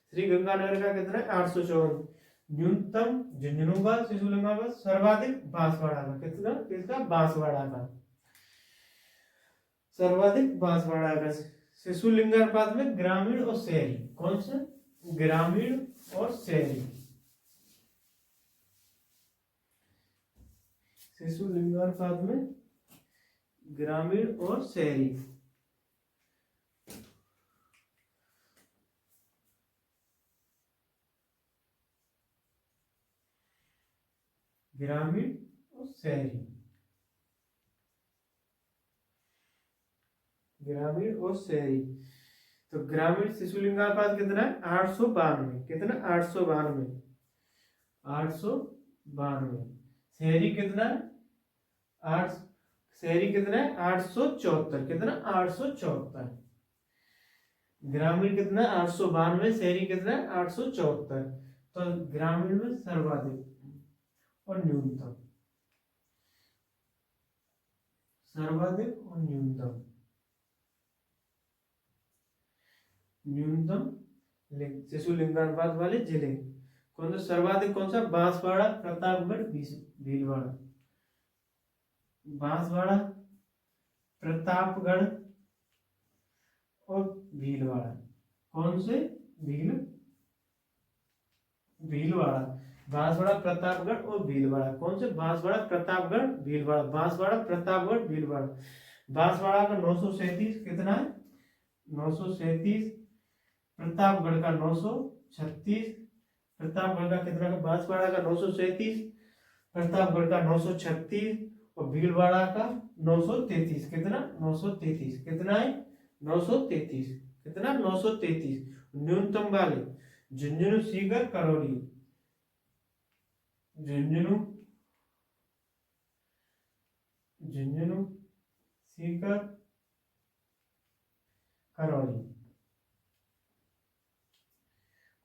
श्री गंगानगर का कितना है? 854। न्यूनतम झुंझुनू का, शिशुलिंगा का, सर्वाधिक बांसवाड़ा का। कितना? किसका? बांसवाड़ा का। सर्वाधिक बांसवाड़ा का। शिशुलिंगानुपात में ग्रामीण और शहरी, कौन सा? ग्रामीण और शहरी। शिशुलिंगानुपात में ग्रामीण और शहरी। ग्रामीण और शहरी। ग्रामीण और शहरी। तो ग्रामीण शिशुलिंगानुपात कितना है? 892। कितना? 892। 892। शहरी कितना है? 8। शहरी कितना है? 874। कितना? 874। ग्रामीण कितना? 892। शहरी कितना है? 874। तो ग्रामीण में सर्वाधिक और न्यूनतम। सर्वाधिक और न्यूनतम। न्यूनतम शिशुलिंगानुपात वाले जिले कौन सा? सर्वाधिक कौन सा? बांसवाड़ा, प्रतापगढ़, भीलवाड़ा। बांसवाड़ा, प्रतापगढ़ और भीलवाड़ा। कौन से? भीलवाड़ा। बांसवाड़ा, प्रतापगढ़ और भीलवाड़ा। कौन से? बांसवाड़ा, प्रतापगढ़, भीलवाड़ा। बांसवाड़ा, प्रतापगढ़, भीलवाड़ा। बांसवाड़ा का 937। कितना है? 937। प्रतापगढ़ का 936। प्रतापगढ़ का कितना? बांसवाड़ा का 937, प्रतापगढ़ का 936 और भीलवाड़ा का 933। कितना? 933। कितना है? 933। कितना? 933। न्यूनतम वाले झुंझुनू, सीकर, करौली। झुंझुनू, झुंझुनू, सीकर, करौली।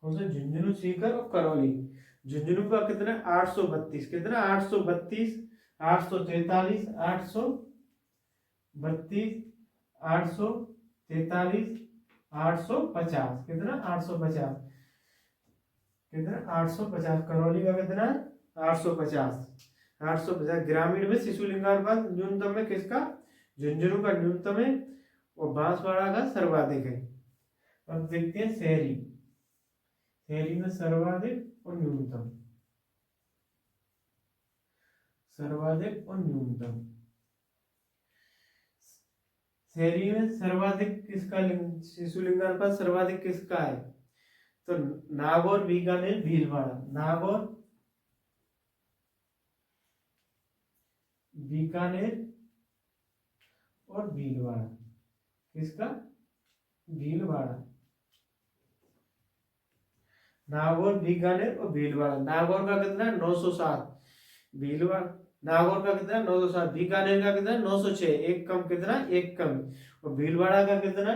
कौन सा? झुंझुनू, सीकर और करौली। झुंझुनू का कितना? 832। कितना? 832, 843, 832, 843, 850। कितना? 850। कितना? 850। करौली का कितना? 850। 850। ग्रामीण में शिशुलिंगानुपात न्यूनतम में किसका? झुंझुनू का न्यूनतम है और बांसवाड़ा का सर्वाधिक है। अब देखते हैं शहरी। शहरी में सर्वाधिक और न्यूनतम। सर्वाधिक और न्यूनतम। शहरी में सर्वाधिक किसका शिशुलिंगानुपात सर्वाधिक किसका है? तो नागौर, बीकानेर, भीलवाड़ा। नागौर, बीकानेर और भीलवाड़ा, किसका? भीलवाड़ा। नागौर, बीकानेर और भीलवाड़ा। नागौर का कितना? 907। भीलवाड़ा, नागौर का कितना? 907। बीकानेर का कितना? 906। एक कम, कितना? एक कम। और भीलवाड़ा का कितना?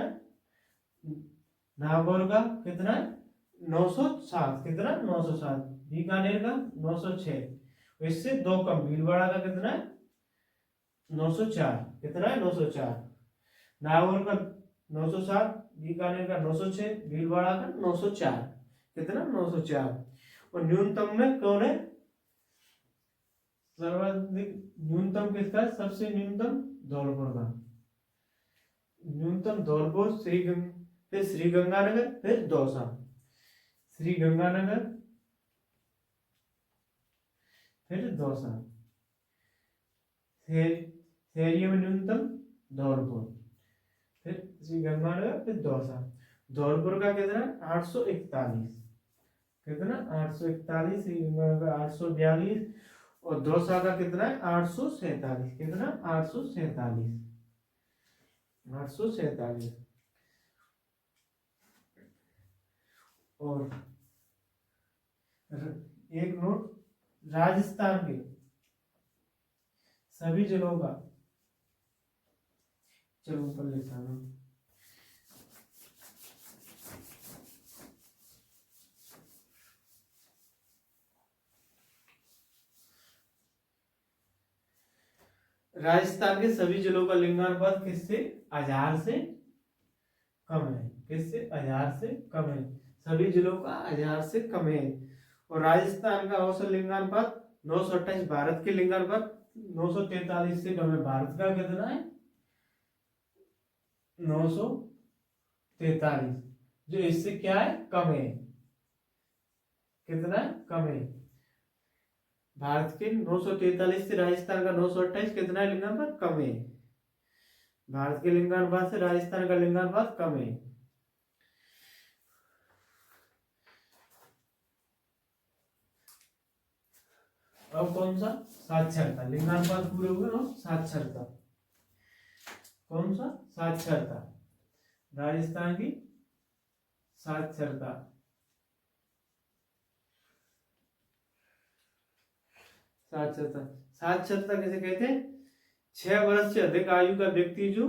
नागौर का कितना? 907। कितना? 907। बीकानेर का 906। इससे दो कम। भीलवाड़ा का कितना? 904। कितना है? 904। नागौर का 907, बीकानेर का 906, भीलवाड़ा का 904। कितना? 904। और न्यूनतम में कौन है? सर्वाधिक न्यूनतम किसका? सबसे न्यूनतम धौलपुर का। न्यूनतम धौलपुर, फिर श्री गंगानगर, फिर दौसा। श्री गंगानगर, फिर दौसा। शहरी में न्यूनतम धौलपुर, फिर श्री गंगानगर, फिर दौसा। धौलपुर का कितना? 841। कितना? 841। श्री गंगानगर 842। और दौसा का कितना है? 847। कितना? 847। 847। और एक नोट, राजस्थान के सभी जिलों का, चलो ऊपर लिखा हूं, राजस्थान के सभी जिलों का लिंगानुपात किससे? 1000 से कम है। किससे? 1000 से कम है। सभी जिलों का 1000 से कम है। और राजस्थान का औसत लिंगानुपात 928। भारत के लिंगानुपात 943 से कम है। भारत का कितना है? 943, जो इससे क्या है? कम है। कितना है? कम है। भारत के 943 से राजस्थान का 928 कितना है? लिंगानुपात कम है। भारत के लिंगानुपात से राजस्थान का लिंगानुपात कम है। अब कौन सा? साक्षरता। लिंगानुपात पूरे हुए और साक्षरता। कौन सा? साक्षरता। राजस्थान की साक्षरता। साक्षरता, साक्षरता किसे कहते हैं? 6 वर्ष से अधिक आयु का व्यक्ति जो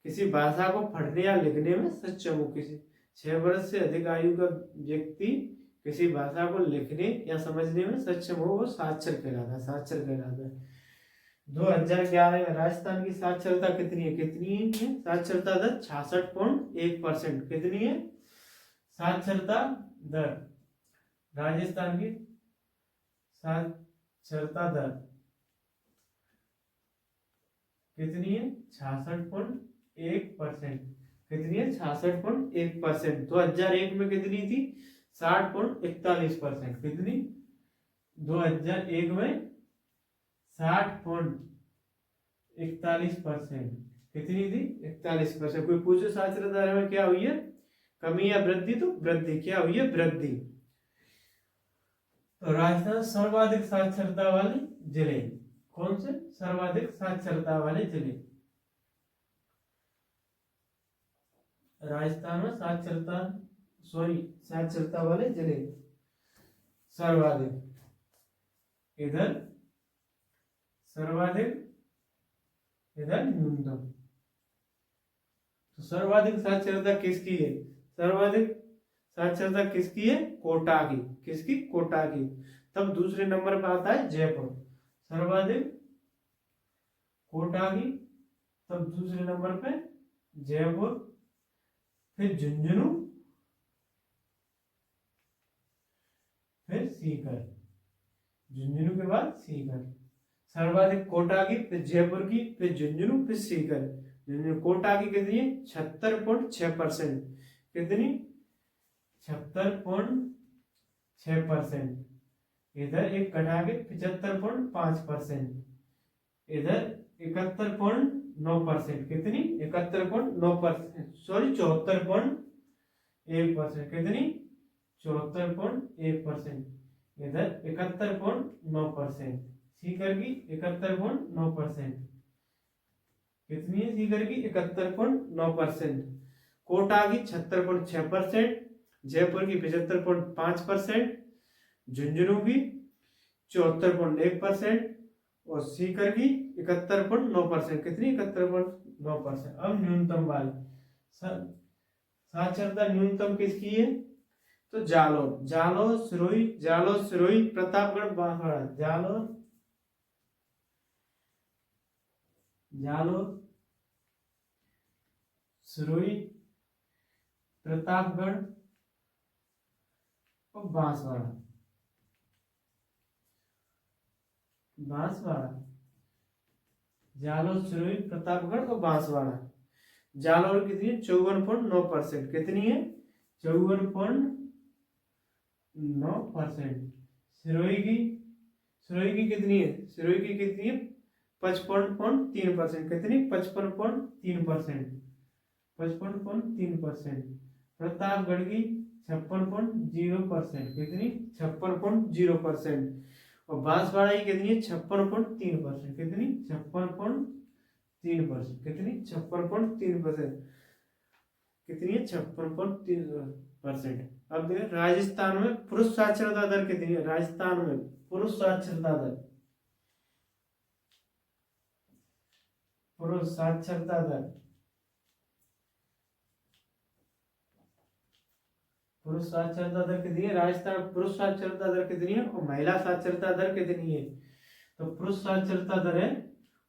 किसी भाषा को पढ़ने या लिखने में सक्षम हो। किसी 6 वर्ष से अधिक आयु का व्यक्ति किसी भाषा को लिखने या समझने में सक्षम हो, वो साक्षर कहलाता है। साक्षर कहलाता है। 2011 में राजस्थान की साक्षरता कितनी है? कितनी है साक्षरता दर? 66.1%। कितनी है साक्षरता दर? राजस्थान की साक्षरता दर कितनी है? 66.1%। कितनी है? 66.1%। 2001 में कितनी थी? 60.41%। कितनी? 2001 में 60.41%। कितनी थी? 41%। कोई पूछे साक्षरता दर में क्या हुई है? कमी या वृद्धि? तो वृद्धि। क्या हुई है? वृद्धि। तो राजस्थान सर्वाधिक साक्षरता वाले जिले कौन से? सर्वाधिक साक्षरता वाले जिले। राजस्थान में साक्षरता वाले जिले सर्वाधिक। इधर सर्वाधिक, इधर न्यूनतम। तो सर्वाधिक साक्षरता किसकी है? सर्वाधिक साक्षरता किसकी है? कोटा की। किसकी? कोटा की। तब दूसरे नंबर पर आता है जयपुर। सर्वाधिक कोटा की, तब दूसरे नंबर पे जयपुर, फिर झुंझुनू, फिर सीकर। झुंझुनू के बाद सीकर। सर्वाधिक कोटा की, फिर जयपुर की, फिर झुंझुनू, फिर सीकर। झुंझुनू कोटा की कितनी है? 76.6%। कितनी? 76.6%। इधर एक घटा के 75.5%। इधर 71.9%। कितनी? 71.9%। सॉरी 74.1%। कितनी? 74.1%। इधर 71.9%। सीकर की 71.9%। कितनी है सीकर की? 71.9%। कोटा की 76.6%, जयपुर की 75.5%, झुंझुनू की 74.1% और सीकर की 71.9%। कितनी? 71.9%। अब न्यूनतम वाली साक्षरता न्यूनतम किसकी है? तो जालोर, सिरोही, प्रतापगढ़, बांसवाड़ा। जालोर, सिरोही, प्रतापगढ़ और बांसवाड़ा। जालोर, सिरोही, प्रतापगढ़ और बांसवाड़ा। जालोर कितनी है? 54.9%। कितनी है? 54.9%। सिरोही की कितनी है? 55.3%। कितनी? 55.3%। 55.3%। प्रतापगढ़ की 56.0%। कितनी? 56.0%। और बांसवाड़ा की कितनी है? 56.3%। कितनी? 56.3%। कितनी? 56.3%। कितनी है? 56.3%। अब देखिए राजस्थान में पुरुष साक्षरता दर कितनी है? राजस्थान में पुरुष साक्षरता दर, पुरुष साक्षरता दर, पुरुष साक्षरता दर कितनी है? राजस्थान पुरुष साक्षरता दर कितनी है और महिला साक्षरता दर कितनी है? तो पुरुष साक्षरता दर है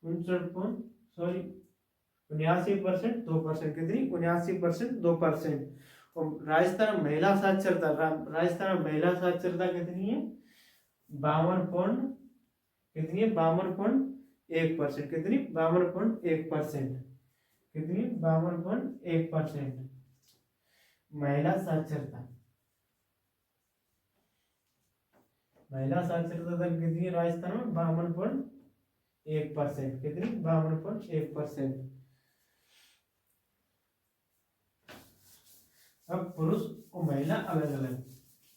79% 2%। कितनी? 79% 2%। और राजस्थान महिला साक्षरता कितनी है? 52 कितनी है? 52.1%। कितनी? 52.1%। कितनी? 52.1% महिला साक्षरता दर कितनी है राजस्थान में? 52.1%। कितनी? 52.1%। अब पुरुष और महिला अलग अलग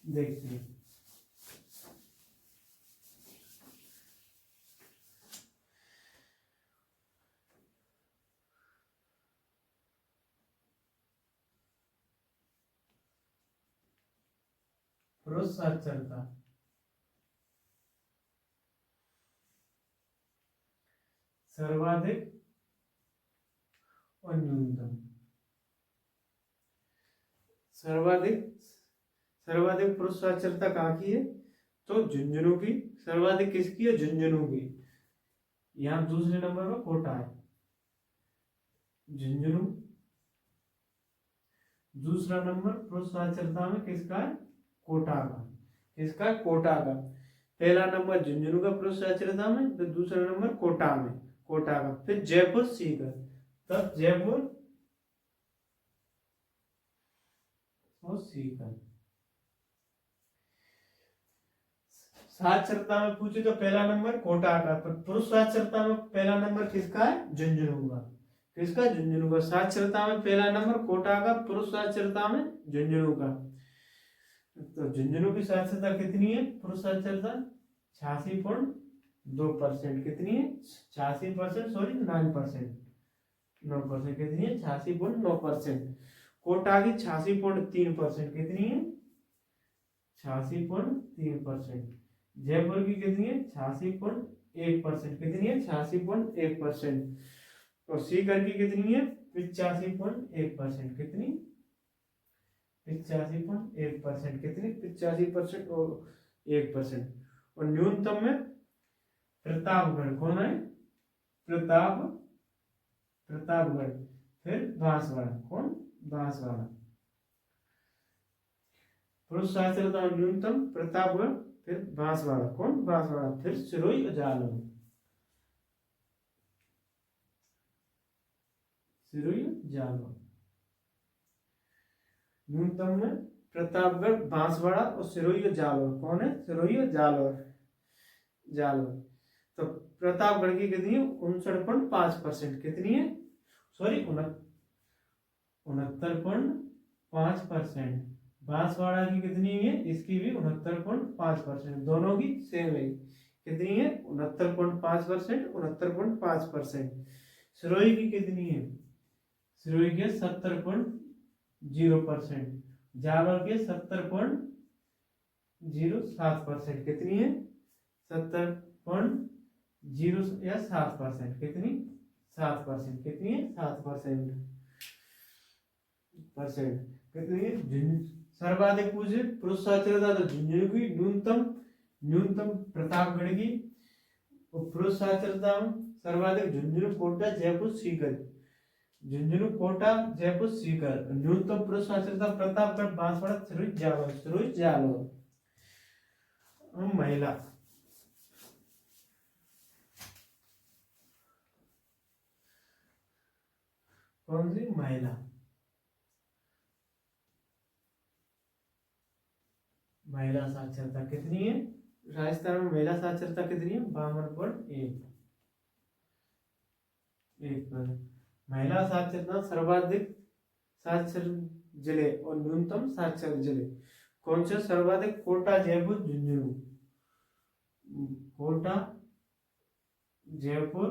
देखते हैं। पुरुष साक्षरता सर्वाधिक और न्यूनतम। सर्वाधिक पुरुष साक्षरता कहाँ की है? तो झुंझुनू की। सर्वाधिक किसकी है? झुंझुनू की। यहाँ दूसरे नंबर पर कोटा है, झुंझुनू। दूसरा नंबर पुरुष साक्षरता में किसका है? कोटा का। किसका? कोटा का। पहला नंबर झुंझुनू का पुरुष साक्षरता में, फिर दूसरा नंबर कोटा का, फिर जयपुर, सीकर, तब जयपुर और सीकर। साक्षरता में पूछे तो पहला नंबर कोटा का, पर पुरुष साक्षरता में पहला नंबर किसका है? झुंझुनू का। किसका? झुंझुनू का। साक्षरता में पहला नंबर कोटा का, पुरुष साक्षरता में झुंझुनू का। तो झुंझुनू की साक्षरता कितनी है? पुरुष साक्षरता 86.2%। कितनी है? 86%, सॉरी 9%। 9%। कितनी है? 86.9%। कोटा की 86.3%। कितनी है? 86.3%। जयपुर की कितनी है? 86.1%। कितनी है? 86.1%। और सीकर की कितनी है? 85.1%। कितनी? 85.1%। कितनी? 85% और 1%। और न्यूनतम में प्रतापगढ़। कौन है? प्रतापगढ़। फिर बांसवाड़ा। कौन? बांसवाड़ा। पुरुष साक्षरता और न्यूनतम प्रतापगढ़, फिर बांसवाड़ा। कौन? बांसवाड़ा। फिर सिरोही और जालौर। सिरोही जालौर। न्यूनतम में प्रतापगढ़, बांसवाड़ा और सिरोही और जालौर। कौन है? सिरोही और जालौर। तो प्रतापगढ़ की कितनी है? 59.5%। कितनी है? सॉरी 69.5%। बांसवाड़ा की कितनी है? इसकी भी 69.5%। दोनों की सेम है। कितनी है 69.5%, 69.5%। सिरोही की कितनी है, सिरोही की 70.0%, जालौर की 70.07%, कितनी है 70.07%, कितनी 7%, कितनी है 7%, कितनी है सर्वाधिक पूजित पुरुष साक्षरता तो झुंझुनू की, न्यूनतम न्यूनतम प्रतापगढ़ की, पुरुष साक्षरता सर्वाधिक झुंझुनू, कोटा, जयपुर, सीकर, झुंझुनू, कोटा, जयपुर, सीकर। न्यूनतम पुरुष साक्षरता प्रतापगढ़, बांसवाड़ा, सिरोही, जालौर, सिरोही, जालौर। महिला, कौन सी महिला, महिला साक्षरता कितनी है राजस्थान में, महिला साक्षरता कितनी है 52.1। महिला साक्षरता सर्वाधिक साक्षर जिले और न्यूनतम साक्षर जिले कौन से सर्वाधिक, कोटा, जयपुर, झुंझुनू, कोटा, जयपुर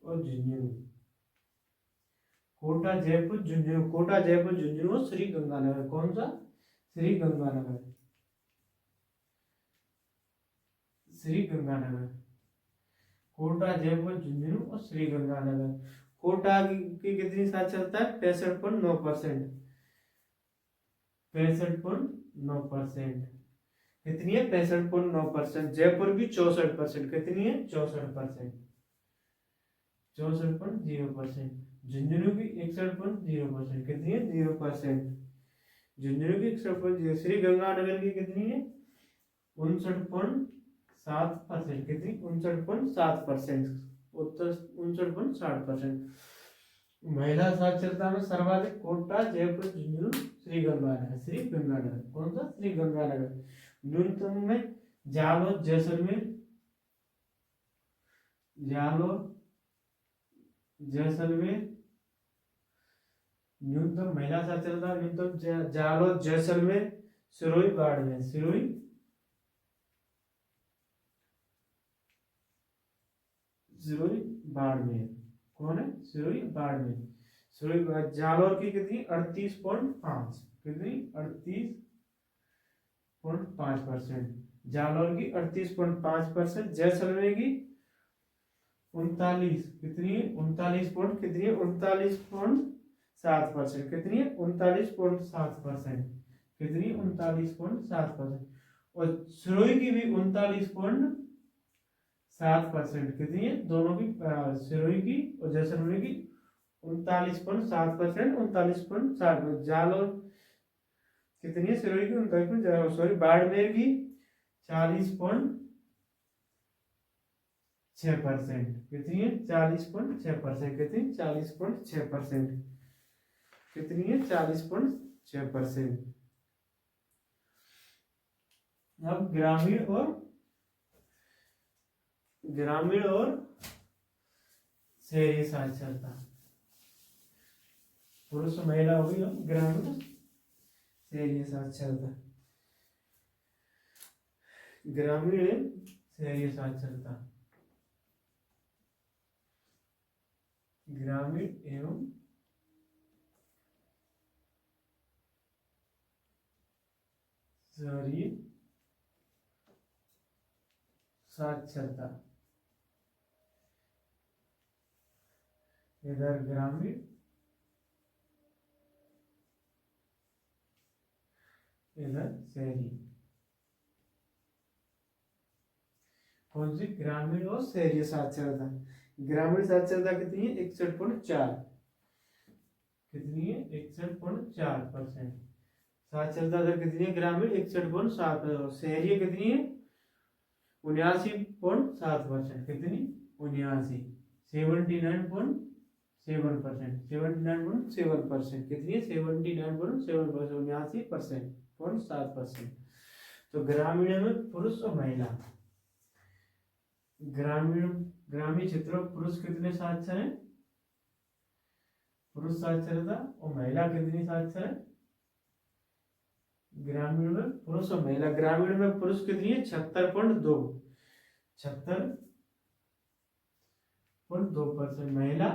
और झुंझुनू, कोटा, जयपुर, झुंझुनू, कोटा, जयपुर, झुंझुनू और श्री गंगानगर। कौन सा, श्री गंगानगर, श्री गंगानगर, कोटा, जयपुर, झुंझुनू और श्री गंगानगर। कोटा की कितनी साक्षरता है 65.9%, 65.9%, कितनी है 65.9%। जयपुर की 64%, कितनी है 64%, 64.0%। झुंझुनू की 61.0%, कितनी है 0%, झुंझुनू की 61.0। श्री गंगानगर की कितनी है 59.7%, कितनी 59.7%, उत्तर 59.7%। महिला साक्षरता में सर्वाधिक कोटा, जयपुर, झुंझुनू, श्री गंगानगर, श्री गंगानगर, कौन सा श्री गंगानगर। न्यूनतम में जालौर, जैसलमेर, जालौर, जैसलमेर, न्यूनतम महिला साक्षरता, न्यूनतम जालौर, जैसलमेर, सिरोही, बाड़मेर, सिरोही, सिरोही, बाड़मेर, कौन है सिरोही, बाड़मेर, सिरोही। जालौर की कितनी 38.5, कितनी 38.5%, जालौर की 38.5%। जैसलमेर की 39, कितनी है 39 पॉइंट, कितनी है 39.7%, कितनी है 39.7%, कितनी 39.7%। और सिरोही की भी 39.7%, कितनी है दोनों की, सिरोही की और जैसलमेर की 39.7%, 39.7%। जालौर कितनी है सिरोही की 39, सॉरी बाड़मेर की 40.6%, कितनी है 40.6%, कितनी 40.6%, कितनी है 40.6%। अब ग्रामीण और शहरी साक्षरता, पुरुष महिला होगी और ग्रामीण शहरी साक्षरता, ग्रामीण शहरी साक्षरता, ग्रामीण एवं शहरी साक्षरता, इधर ग्रामीण इधर शहरी। कौन सी, ग्रामीण और शहरी साक्षरता। ग्रामीण साक्षरता कितनी है 61.4, कितनी है 61.4%। साक्षरता दर कितनी है ग्रामीण 61.7, शहरी कितनी है 79.7%, कितनी 79, 79.7%, 79.7%, कितनी है 79.7%, 79.7%। तो ग्रामीण में पुरुष और महिला, ग्रामीण क्षेत्रों में पुरुष कितने साक्षर हैं, पुरुष साक्षरता और महिला कितनी साक्षर है ग्रामीण में पुरुष और महिला, ग्रामीण में पुरुष कितनी है 76.2, 76.2%, महिला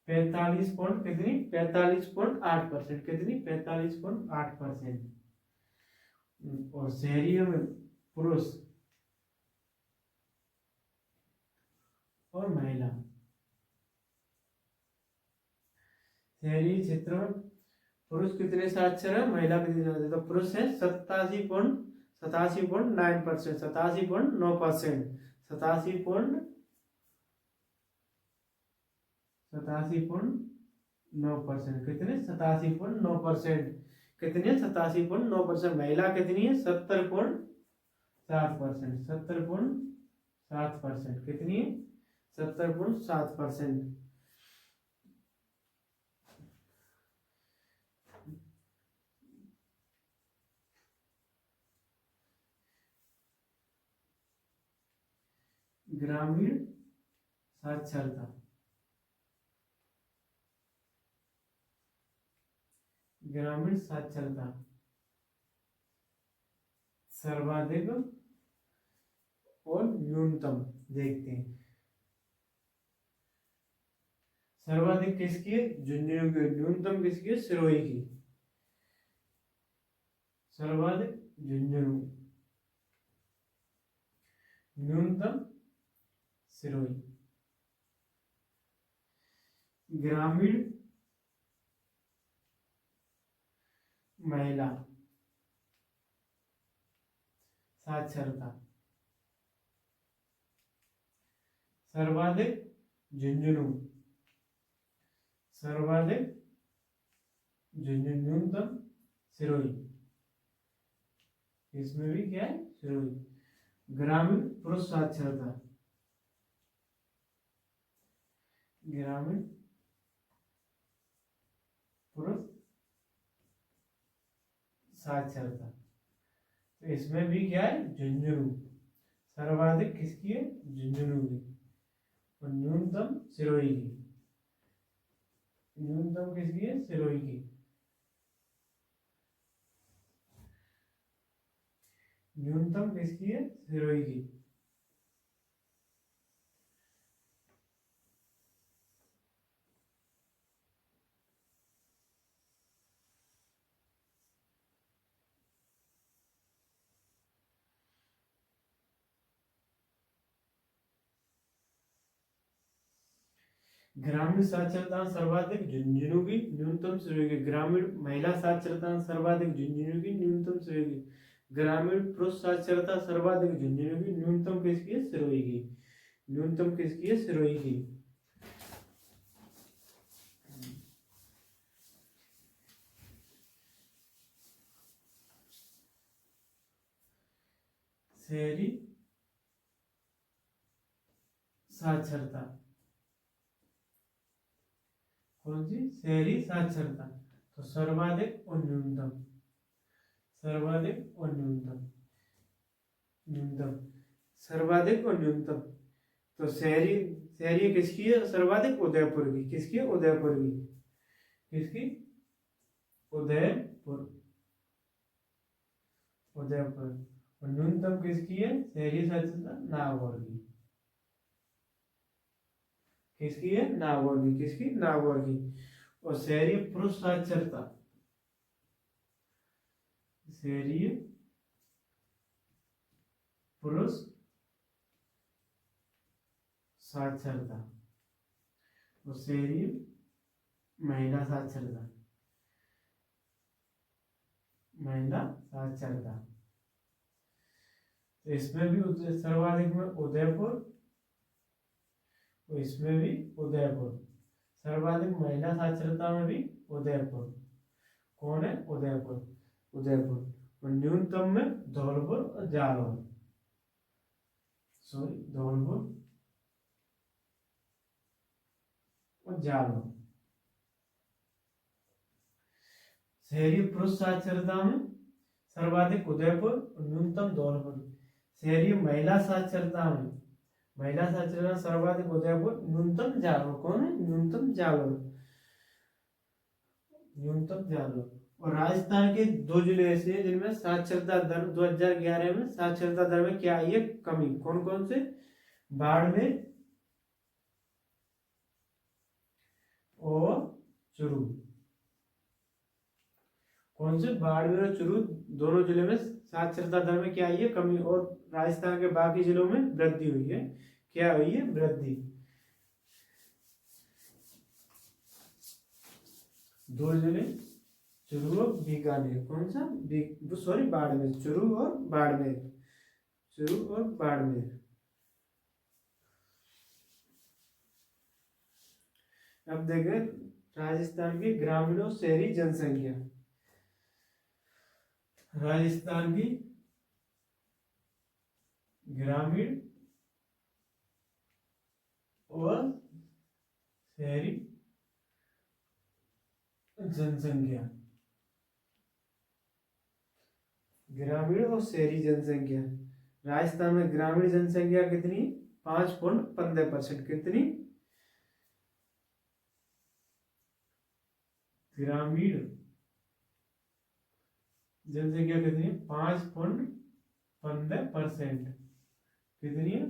45 पॉइंट कितनी 45.8%, कितनी 45.8%। और शहरियों में पुरुष और महिला, शहरी क्षेत्र में पुरुष कितने साक्षर है, महिला कितनी साक्षर है, तो पुरुष है 87.9%, 87.9%, 87.9%, कितने 87.9%, कितनी है 87.9%, महिला कितनी है 70.7%, 70.7%, कितनी है 70.7%। ग्रामीण साक्षरता, ग्रामीण साक्षरता सर्वाधिक और न्यूनतम देखते हैं। सर्वाधिक किसकी है, झुंझुनू की, न्यूनतम किसकी है, सिरोही की। सर्वाधिक झुंझुनू, न्यूनतम सिरोही। ग्रामीण महिला साक्षरता सर्वाधिक झुंझुनू, सर्वाधिक झुंझुनू, न्यूनतम सिरोही। इसमें भी क्या है, सिरोही। ग्रामीण पुरुष साक्षरता, ग्रामीण पुरुष साक्षरता, तो इसमें भी क्या है, झुंझुनू, सर्वाधिक किसकी है, झुंझुनू की, और न्यूनतम सिरोही की, न्यूनतम किसकी है, सिरोही की। न्यूनतम किसकी है, सिरोही की। ग्रामीण साक्षरता सर्वाधिक झुंझुनू की, न्यूनतम सिरोही की। ग्रामीण महिला साक्षरता सर्वाधिक झुंझुनू की, न्यूनतम सिरोही की। ग्रामीण पुरुष साक्षरता सर्वाधिक झुंझुनू की, न्यूनतम किसकी है, सिरोही की, न्यूनतम किसकी है, सिरोही की। शहरी साक्षरता, कौन सी, शहरी साक्षरता, तो सर्वाधिक और न्यूनतम, सर्वाधिक और न्यूनतम, न्यूनतम, सर्वाधिक और न्यूनतम। तो शहरी, शहरी किसकी है सर्वाधिक, उदयपुर की, किसकी है, उदयपुर की, किसकी, उदयपुर, उदयपुर। और न्यूनतम किसकी है, शहरी साक्षरता नागौर की, किसकी है, नागौर की, किसकी, नागौर की। और शहरी पुरुष साक्षरता, शहरी पुरुष साक्षरता और शहरी महिला साक्षरता, महिला साक्षरता। तो इसमें भी सर्वाधिक में उदयपुर, तो इसमें भी उदयपुर। सर्वाधिक महिला साक्षरता में भी उदयपुर, कौन है, उदयपुर, उदयपुर। और न्यूनतम में धौलपुर और जालौर, सॉरी धौलपुर और जालौर। शहरी पुरुष साक्षरता में सर्वाधिक उदयपुर और न्यूनतम धौलपुर। शहरी महिला साक्षरता में, महिला साक्षरता सर्वाधिक उदयपुर, न्यूनतम जालौर, कौन है, न्यूनतम जालौर, न्यूनतम जालौर। और राजस्थान के 2 जिले ऐसे हैं जिनमें साक्षरता दर 2011 में साक्षरता दर में क्या आई है, कमी। कौन कौन से? बाड़मेर और चूरू। कौन से? बाड़मेर और चूरू दोनों जिले में साक्षरता दर में क्या आई है, कमी। और राजस्थान के बाकी जिलों में वृद्धि हुई है। क्या हुई है? वृद्धि। 2 जिले चूरू और बीकानेर। कौन सा? सॉरी, बाड़मेर। चूरू और बाड़मेर। चूरू और बाड़मेर। अब देखें राजस्थान की ग्रामीण और शहरी जनसंख्या। राजस्थान की ग्रामीण और शहरी जनसंख्या। ग्रामीण और शहरी जनसंख्या। राजस्थान में ग्रामीण जनसंख्या कितनी? 5.15%। कितनी? ग्रामीण जनसंख्या कितनी है? 5.15%। कितनी है?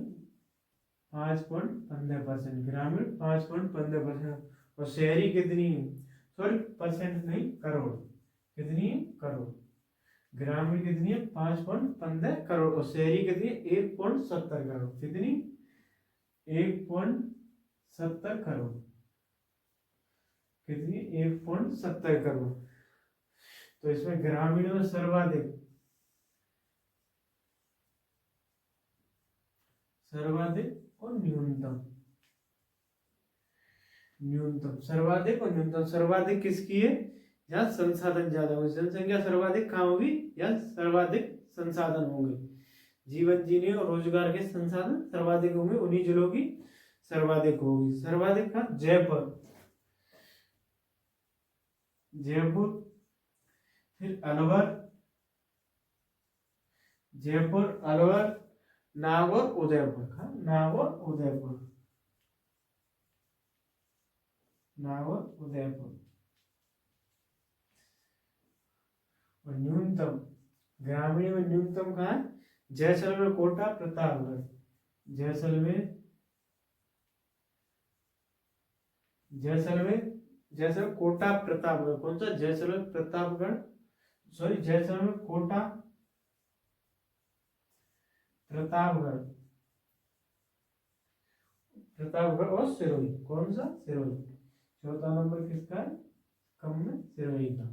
5.15%। ग्रामीण 5.15%। और शहरी कितनी है? सॉरी, परसेंट नहीं, करोड़। कितनी है? करोड़। ग्रामीण कितनी है? 5.15 करोड़। और शहरी कितनी है? 1.70 करोड़। कितनी? 1.70 करोड़। कितनी? 1.70 करोड़। तो इसमें ग्रामीण में सर्वाधिक और न्यूनतम। सर्वाधिक और न्यूनतम। सर्वाधिक किसकी है? जहाँ संसाधन ज्यादा होगी। जनसंख्या सर्वाधिक कहाँ होगी? या सर्वाधिक संसाधन होंगे। जीवन जीने और रोजगार के संसाधन सर्वाधिक होंगे, उन्हीं जिलों की सर्वाधिक होगी। सर्वाधिक का जयपुर। फिर अलवर। जयपुर, अलवर, नागौर, उदयपुर। नागौर, उदयपुर। नागौर, उदयपुर। और न्यूनतम ग्रामीण में न्यूनतम कहाँ है? जैसलमेर, कोटा, प्रतापगढ़। जैसलमेर कोटा, प्रतापगढ़। कौन सा? जैसलमेर, प्रतापगढ़, सॉरी, जैसलमेर, कोटा, प्रतापगढ़ और सिरोही। कौन सा? सिरोही। चौथा नंबर किसका है? कम में सिरोही का।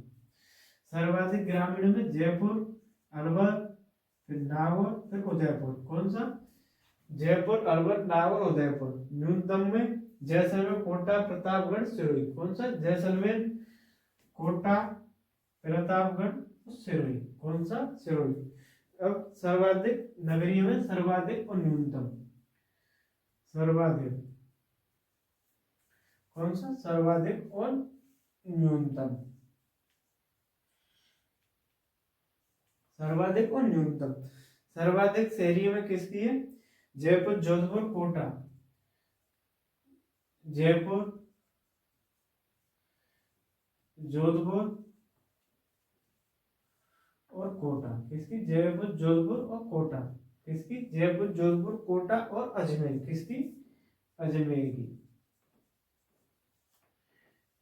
सर्वाधिक ग्रामीण में जयपुर, अलवर, फिर नागौर, फिर उदयपुर। कौन सा? जयपुर, अलवर, नागौर, उदयपुर। न्यूनतम में जैसलमेर, कोटा, प्रतापगढ़, सिरोही। कौन सा? जैसलमेर, कोटा, प्रतापगढ़, सिरोही। कौन सा? सिरोही। अब सर्वाधिक नगरीय में सर्वाधिक और न्यूनतम। सर्वाधिक कौन सा? सर्वाधिक और न्यूनतम। सर्वाधिक और न्यूनतम। सर्वाधिक शहरी में किसकी है? जयपुर, जोधपुर, कोटा। जयपुर, जोधपुर और कोटा। किसकी? जयपुर, जोधपुर और कोटा। किसकी? जयपुर, जोधपुर, कोटा और अजमेर। किसकी? अजमेर की।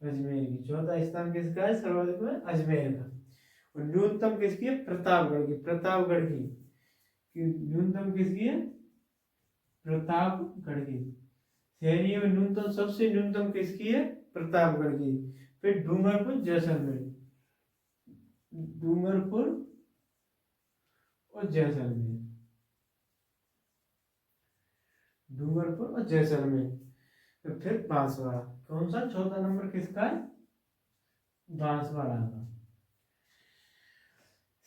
अजमेर की। चौथा स्थान किसका है सर्वाधिक में? अजमेर का। और न्यूनतम किसकी है? प्रतापगढ़ की। प्रतापगढ़ की। न्यूनतम किसकी है? प्रतापगढ़ की। शहरी में न्यूनतम, सबसे न्यूनतम किसकी है? प्रतापगढ़ की। फिर डूंगरपुर, जैसलमेर। डूंगरपुर और जैसलमेर। डूंगरपुर और जैसलमेर। तो फिर बांसवाड़ा। कौन सा? चौथा नंबर किसका है? बांसवाड़ा का।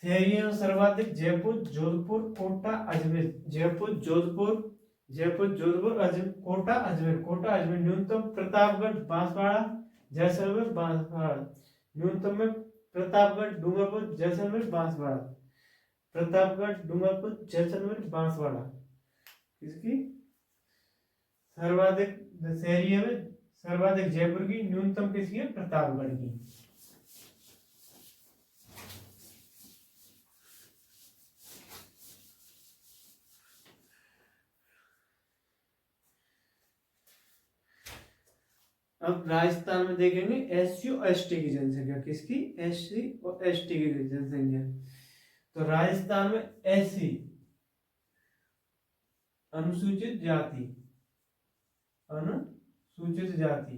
शहरी में सर्वाधिक जयपुर, जोधपुर, कोटा, अजमेर। जयपुर, जोधपुर, कोटा, अजमेर। कोटा, अजमेर। न्यूनतम प्रतापगढ़, बांसवाड़ा, जैसलमेर, बांसवाड़ा। न्यूनतम में प्रतापगढ़, डूंगरपुर, जैसलमेर, बांसवाड़ा। प्रतापगढ़, डूंगरपुर, जैसलमेर, बांसवाड़ा। किसकी? सर्वाधिक शहरी में सर्वाधिक जयपुर की। न्यूनतम किसकी है? प्रतापगढ़ की। अब राजस्थान में देखेंगे SC और ST की जनसंख्या, किसकी? SC और ST की जनसंख्या। तो राजस्थान में SC अनुसूचित जाति, अनुसूचित जाति,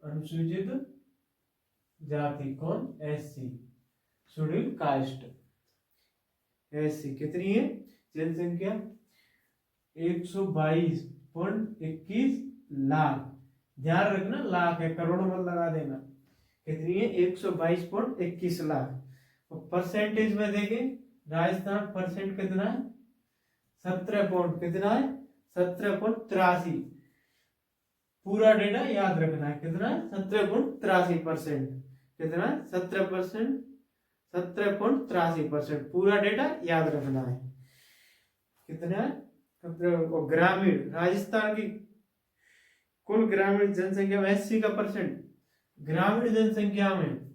अनुसूचित जाति कौन? SC, schedule caste. SC कितनी है जनसंख्या? 122.21 लाख। ध्यान रखना लाख है, करोड़ मत लगा देना। कितनी है? 122.21 लाख। तो परसेंटेज में देखें राजस्थान परसेंट कितना है? 17 पॉइंट कितना है? 17.83। पूरा डेटा याद रखना है, कितना है? 17.83%। कितना है? 17%, 17.83%। पूरा डेटा याद रखना है। कितना है? ग्रामीण राजस्थान की कुल ग्रामीण जनसंख्या में SC का परसेंट, ग्रामीण जनसंख्या में,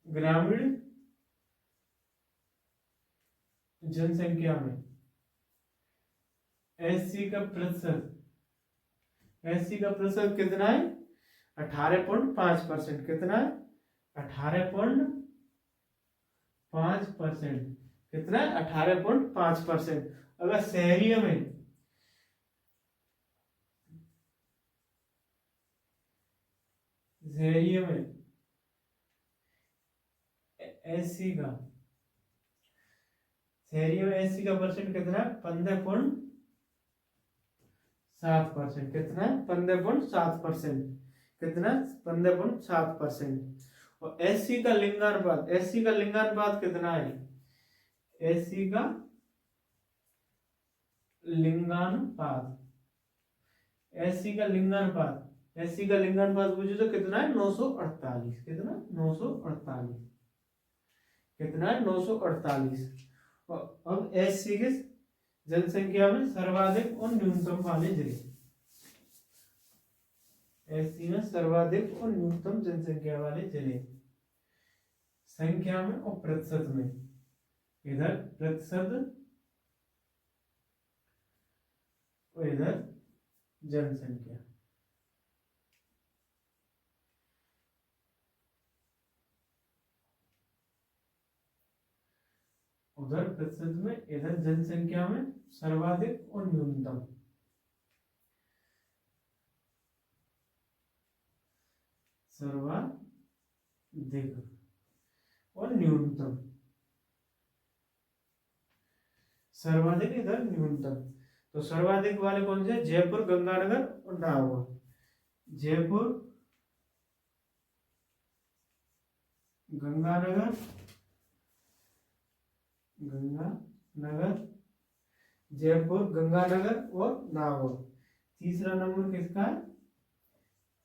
ग्रामीण जनसंख्या में SC का प्रतिशत, SC का प्रतिशत कितना है? 18.5%। कितना है? 18.5%। कितना है? 18.5%। अगर शहरियों में, शहरियों में SC का, शहरियों में SC का परसेंट कितना है? 15.7%। कितना है? 15.7%। कितना? 15.7%। और SC का लिंगानुपात, SC का लिंगानुपात कितना है? SC का लिंगानुपात, SC का लिंगानुपात, SC का लिंगानुपात पूछे तो कितना है? 948। कितना? 948। कितना है? 948। और अब SC के जनसंख्या में सर्वाधिक और न्यूनतम वाले जिले, SC में सर्वाधिक और न्यूनतम जनसंख्या वाले जिले, संख्या में और प्रतिशत में। इधर प्रतिशत और इधर जनसंख्या। उधर प्रतिशत में, इधर जनसंख्या में सर्वाधिक और न्यूनतम। सर्वाधिक और न्यूनतम, सर्वाधिक इधर न्यूनतम। तो सर्वाधिक वाले कौन से? जयपुर, गंगानगर और नागौर। जयपुर, गंगानगर, जयपुर, गंगानगर और नागौर। तीसरा नंबर किसका है?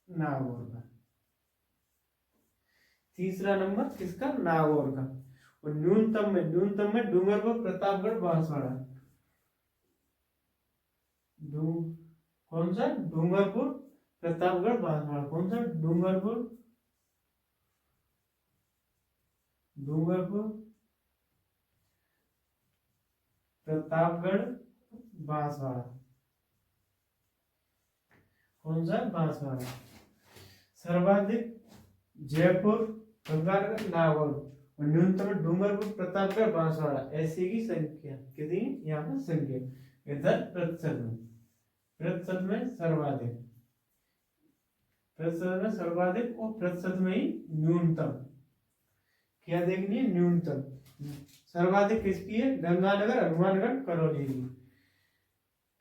नागौर का। तीसरा नंबर किसका? नागौर का। और न्यूनतम में, न्यूनतम में डूंगरपुर, प्रतापगढ़, बांसवाड़ा। कौन सा? डूंगरपुर, प्रतापगढ़, बांसवाड़ा। कौन सा? डूंगरपुर, प्रतापगढ़, बांसवाड़ा। कौन सा? बांसवाड़ा। सर्वाधिक जयपुर, गंगानगर, नागौर। और न्यूनतम डूंगरपुर, प्रतापगढ़, बांसवाड़ा। ऐसी की संख्या कितनी? यहाँ पर संख्या। इधर प्रतिशत में, प्रतिशत में सर्वाधिक, प्रतिशत में सर्वाधिक और प्रतिशत में ही न्यूनतम। क्या देखनी है? न्यूनतम। सर्वाधिक किसकी है? गंगानगर, हनुमानगढ़, करौली की।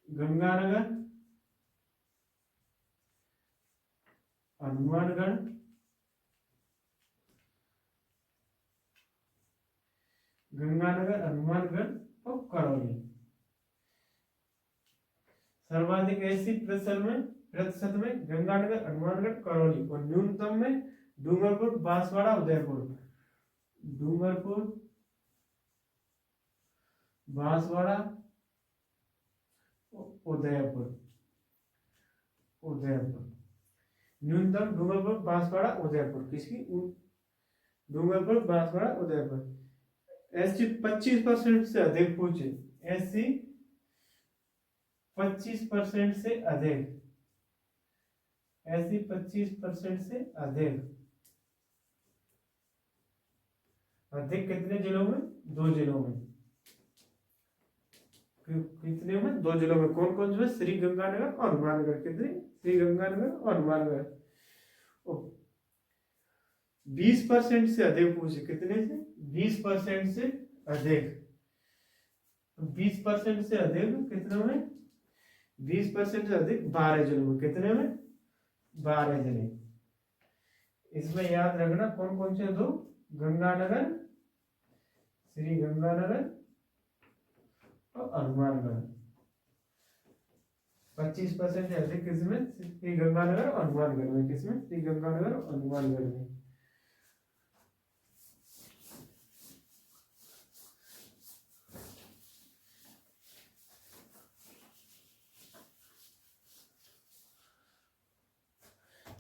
गंगानगर, हनुमानगढ़, गंगानगर, हनुमानगढ़ और करौली। सर्वाधिक ऐसी प्रतिशत में गंगानगर, हनुमानगढ़, करौली। और न्यूनतम में डूंगरपुर, बांसवाड़ा, उदयपुर। डूंगरपुर, बांसवाड़ा, उदयपुर। न्यूनतम डूंगरपुर, बांसवाड़ा, उदयपुर। किसकी? डूंगरपुर, बांसवाड़ा, उदयपुर। एससी 25% से अधिक पूछे, एससी 25% से अधिक, एससी 25% से अधिक, अधिक कितने जिलों में? 2 जिलों में। कितने में? 2 जिलों में। कौन कौन से? श्री गंगानगर और हनुमानगढ़। कितने? श्री गंगानगर और हनुमानगढ़। 20% से अधिक पूछे, कितने से? 20% से अधिक। 20% से अधिक कितने में? 20% से अधिक 12 जिलों में। कितने में? 12 जिले। इसमें याद रखना कौन कौन से? 2, गंगानगर, श्री गंगानगर और हनुमानगढ़। 25% से अधिक किसमें? श्री गंगानगर और हनुमानगढ़ में। किसमें? श्री गंगानगर और हनुमानगढ़ में।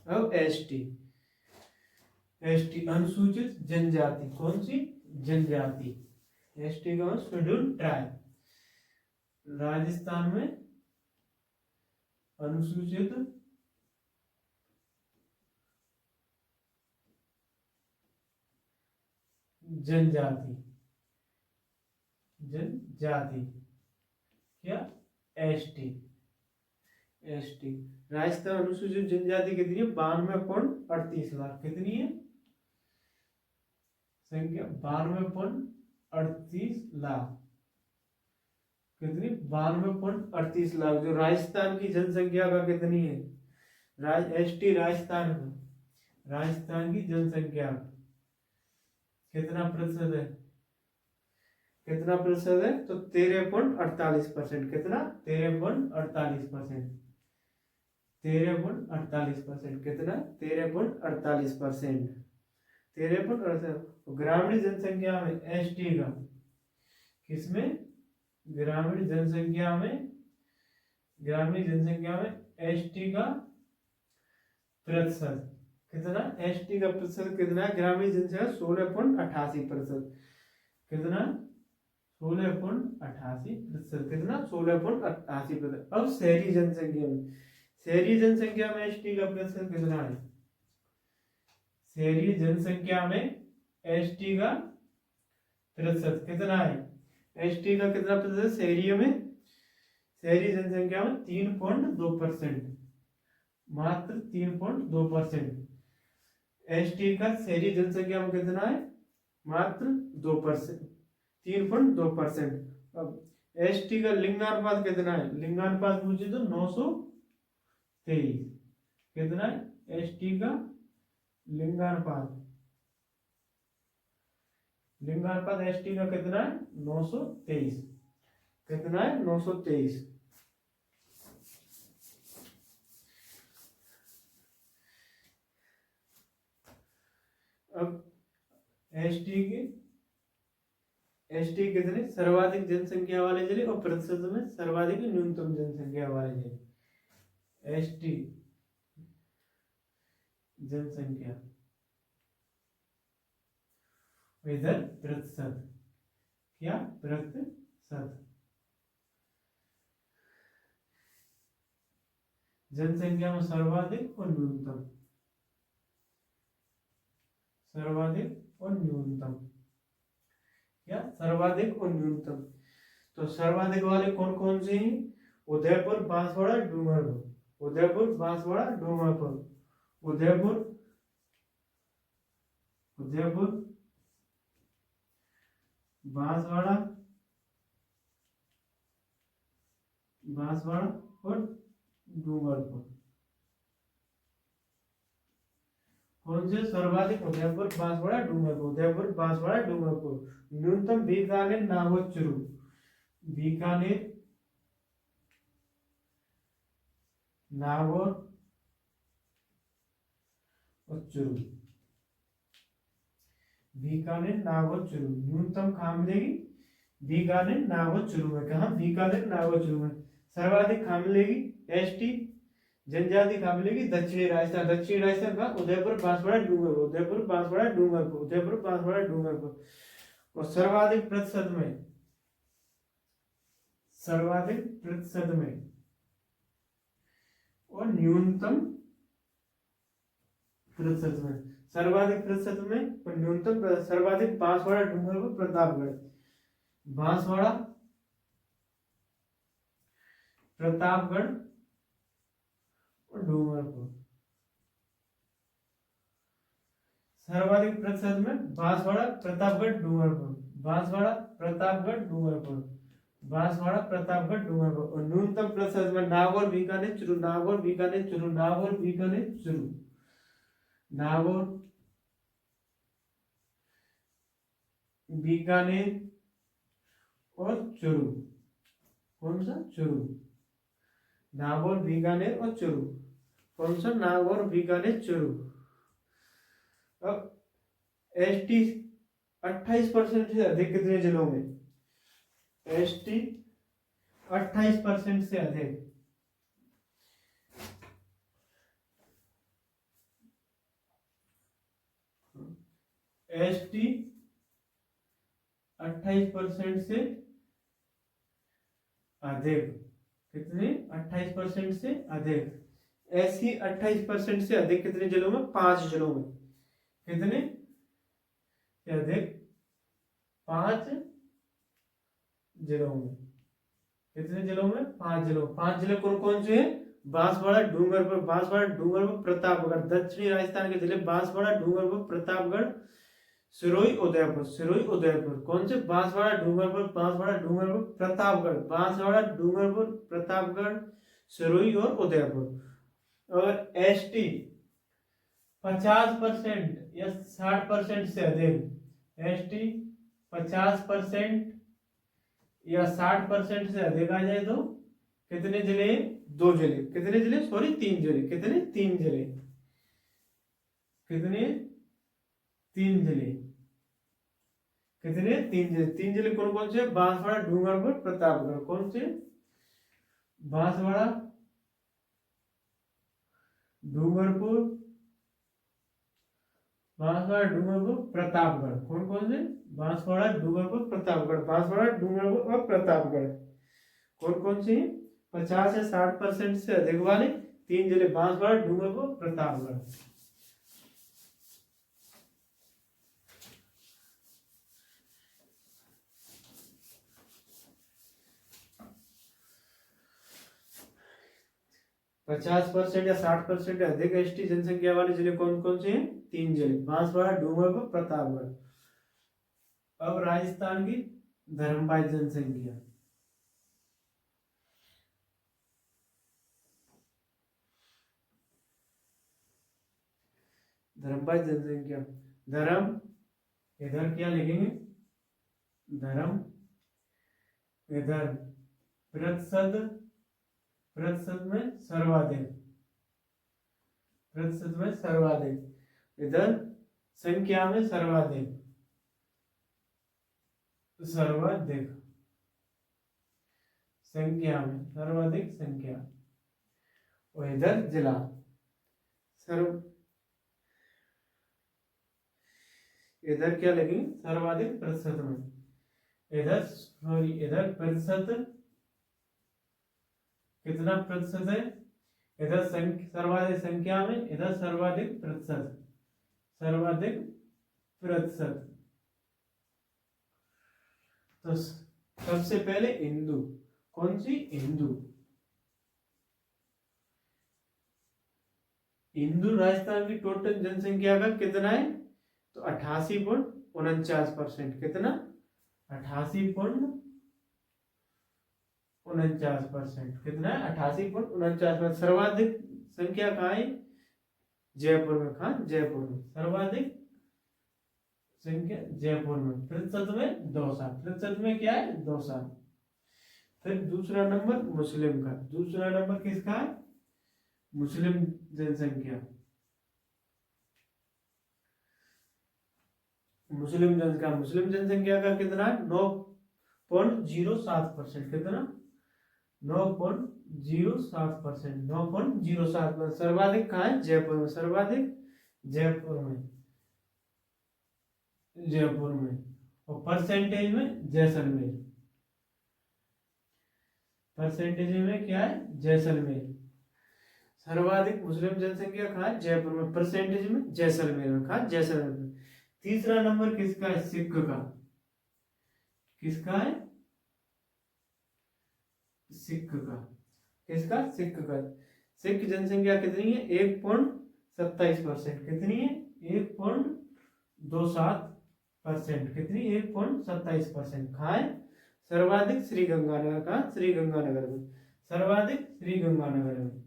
अब एसटी, एसटी अनुसूचित जनजाति। कौन सी? जनजाति। एसटी का शेड्यूल ट्राइब। राजस्थान में अनुसूचित जनजाति, जनजाति क्या? एसटी। एसटी राजस्थान अनुसूचित जनजाति कितनी है? 92.38 लाख। कितनी है संख्या? 92.38 लाख। कितनी? 92.38 लाख। जो राजस्थान की जनसंख्या का कितनी है? एसटी राजस्थान में, राजस्थान की जनसंख्या कितना प्रतिशत है? कितना प्रतिशत है? तो 13.48%। कितना? 13.48%। 13.48%। कितना? 13.48%। 13.48। ग्रामीण जनसंख्या में एसटी का, किसमें? ग्रामीण जनसंख्या में, ग्रामीण जनसंख्या में एसटी का प्रतिशत कितना? एसटी का प्रतिशत कितना है? ग्रामीण जनसंख्या 16.88%। कितना? 16.88%। कितना? 16.88%। अब शहरी जनसंख्या में, शहरी जनसंख्या में एसटी का प्रतिशत कितना है? शहरी जनसंख्या में एसटी का प्रतिशत कितना है? एसटी का कितना प्रतिशत शहरी में? शहरी जनसंख्या में 3.2%, मात्र 3.2%। एसटी का शहरी जनसंख्या में कितना है? मात्र 2%, 3.2%। अब एसटी का लिंगानुपात कितना है? लिंगानुपात पूछे तो 923। कितना है एसटी का लिंगानुपात? लिंगानुपात एसटी का कितना है? 923। कितना है? 923। अब एसटी कितने? सर्वाधिक जनसंख्या वाले जिले और प्रतिशत में सर्वाधिक न्यूनतम जनसंख्या वाले जिले। एसटी जनसंख्या इधर प्रतिशत, क्या? प्रतिशत। जनसंख्या में सर्वाधिक और न्यूनतम, सर्वाधिक और न्यूनतम, क्या? सर्वाधिक और न्यूनतम। तो सर्वाधिक वाले कौन कौन से हैं? उदयपुर, बांसवाड़ा, डूंगरपुर। उदयपुर, बांसवाड़ा, डूंगरपुर। उदयपुर, उदयपुर, बांसवाड़ा, बांसवाड़ा और डूंगरपुर। कौन से सर्वाधिक? उदयपुर, बांसवाड़ा, डूंगरपुर। उदयपुर, बांसवाड़ा, डूंगरपुर। न्यूनतम बीकानेर, नागौर, चूरू। बीकानेर, नागौर और चूरू। बीकानेर, नागौर, चूरू। न्यूनतम कहाँ मिलेगी? बीकानेर, नागौर, चूरू में। कहा? बीकानेर, नागौर, चूरू में। सर्वाधिक कहाँ मिलेगी? एसटी जनजाति कहाँ मिलेगी? दक्षिणी राजस्थान। दक्षिणी राजस्थान का उदयपुर, बांसवाड़ा, डूंगरपुर। उदयपुर, बांसवाड़ा, डूंगरपुर। उदयपुर, बांसवाड़ा, डूंगरपुर। और सर्वाधिक प्रतिशत में और न्यूनतम प्रतिशत में, सर्वाधिक प्रतिशत में और न्यूनतम सर्वाधिक बांसवाड़ा, डूंगरपुर, प्रतापगढ़, बांसवाड़ा, प्रतापगढ़ और डूंगरपुर। सर्वाधिक प्रतिशत में बांसवाड़ा, प्रतापगढ़, डूंगरपुर, बांसवाड़ा, प्रतापगढ़, डूंगरपुर, बांसवाड़ा, प्रतापगढ़, डूंगरपुर। और न्यूनतम प्रतिशत में नागौर, बीकानेर, चुरू, नागौर, बीकानेर, चुरू, नागौर, बीकानेर, चुरू, नागौर, बीकानेर और चुरू। कौन सा? चुरू, नागौर, बीकानेर और चुरू। कौन सा? नागौर, बीकानेर, चुरू। अब एसटी 28% से अधिक कितने जिलों में? एसटी 28% से अधिक, एसटी 28% से अधिक, कितने? 28% से अधिक। एससी 28% से अधिक कितने जिलों में? 5 जिलों में। कितने से अधिक? 5 जिलों में। कितने जिलों में? 5 जिलों। 5 जिले कौन कौन से हैं? बांसवाड़ा, डूंगरपुर, बांसवाड़ा, डूंगरपुर, प्रतापगढ़। दक्षिणी राजस्थान के जिले बांसवाड़ा, डूंगरपुर, प्रतापगढ़, सिरोही, उदयपुर। सिरोही, उदयपुर। कौन से? बांसवाड़ा, डूंगरपुर, बांसवाड़ा, डूंगरपुर, प्रतापगढ़, बांसवाड़ा, डूंगरपुर, प्रतापगढ़, सिरोही और उदयपुर। और एसटी 50% या 60% से अधिक, एसटी 50% या 60% से अधिक आ जाए तो कितने जिले? 2 जिले। कितने जिले? सॉरी, 3 जिले। कितने? 3 जिले। कितने? 3 जिले। कितने? 3 जिले। 3 जिले कौन कौन से? बांसवाड़ा, डूंगरपुर, प्रतापगढ़। कौन से? बांसवाड़ा, डूंगरपुर, बांसवाड़ा, डूंगरपुर, प्रतापगढ़। कौन कौन से? बांसवाड़ा, डूंगरपुर, प्रतापगढ़, बांसवाड़ा, डूंगरपुर और प्रतापगढ़। कौन कौन से? 50 से 60% से अधिक वाले 3 जिले बांसवाड़ा, डूंगरपुर, प्रतापगढ़। 50% या 60% अधिक एसटी जनसंख्या वाले जिले कौन कौन से हैं? 3 जिले बांसवाड़ा, डूंगरपुर, प्रतापगढ़। अब राजस्थान की धर्मपाल जनसंख्या। धर्मपाल जनसंख्या, धर्म इधर क्या लिखेंगे? धर्म इधर प्रतिशत, प्रतिशत में सर्वाधिक, प्रतिशत में सर्वाधिक, इधर संख्या में सर्वाधिक, सर्वाधिक संख्या में सर्वाधिक संख्या, और इधर जिला सर्व, इधर क्या लगेंगे? सर्वाधिक प्रतिशत में, इधर सॉरी इधर प्रतिशत कितना प्रतिशत है? इधर सर्वाधिक संख्या में, इधर सर्वाधिक प्रतिशत, सर्वाधिक प्रतिशत। तो सबसे पहले हिंदू, कौन सी? हिंदू। हिंदू राजस्थान की टोटल जनसंख्या का कितना है? तो 88.49%। कितना? 88.49%। कितना है? 88.49%। सर्वाधिक संख्या कहाँ है? जयपुर में। कहाँ? जयपुर में सर्वाधिक संख्या जयपुर में। प्रतिशत में 200, प्रतिशत में क्या है? 200। फिर दूसरा नंबर मुस्लिम का, दूसरा नंबर किसका है? मुस्लिम जनसंख्या। मुस्लिम जनसंख्या, मुस्लिम जनसंख्या का कितना है? 9.07%। कितना? 9.07%। 9.07%। सर्वाधिक कहाँ है? जयपुर में। सर्वाधिक जयपुर में, जयपुर में। और परसेंटेज में जैसलमेर, परसेंटेज में क्या है, जैसलमेर। सर्वाधिक मुस्लिम जनसंख्या कहाँ है, जयपुर में, परसेंटेज में जैसलमेर में, कहाँ, जैसलमेर में। तीसरा नंबर किसका है, सिख का, किसका है, सिख का, किसका, सिख का। सिख जनसंख्या कितनी है, 1.27%, कितनी है, 1.27%, कितनी, 1.27%। कहाँ है, सर्वाधिक श्रीगंगानगर, कहाँ, श्रीगंगानगर में, सर्वाधिक श्रीगंगानगर में,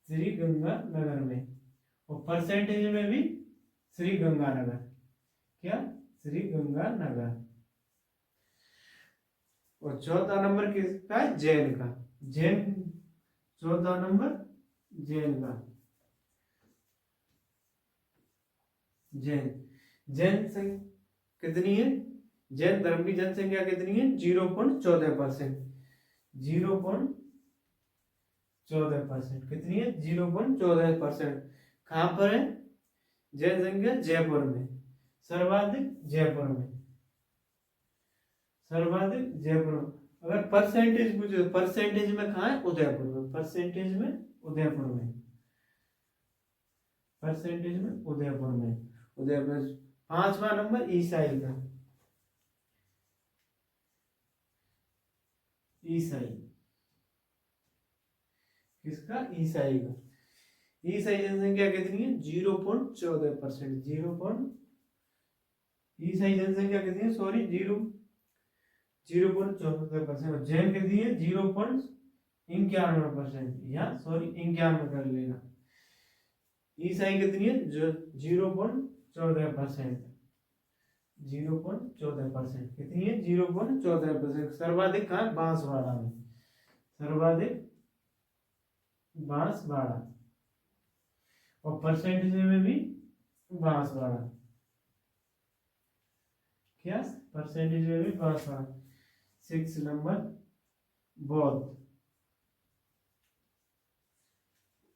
श्रीगंगानगर में। और परसेंटेज में भी श्रीगंगानगर, क्या, श्रीगंगानगर। और चौथा नंबर किसका है, जैन का, जैन, चौथा नंबर जैन का, जैन, जैन कितनी है, जैन धर्म की जनसंख्या कितनी है, 0.14%, 0.14%, कितनी है, 0.14%। कहां पर है जैन संख्या, जयपुर में, सर्वाधिक जयपुर में, सर्वाधिक जयपुर में। अगर परसेंटेज पूछे, परसेंटेज में कहा है, उदयपुर में, परसेंटेज में उदयपुर में, परसेंटेज में उदयपुर में, उदयपुर। पांचवा नंबर ईसाई का, ईसाई, किसका, ईसाई का। ईसाई जनसंख्या कितनी है, 0.14%, ईसाई जनसंख्या कितनी है, सॉरी, 0.14%। जैन कितनी है, 0.91%, या सॉरी 91 कर लेना। ईसाई कितनी है, जो 0.14%, 0.14%, कितनी है, 0.14%। सर्वाधिक कहाँ, बांसवाड़ा में, सर्वाधिक बांसवाड़ा। और परसेंटेज में भी बांसवाड़ा, क्या, परसेंटेज में भी बांसवाड़ा। 6 नंबर बौद्ध,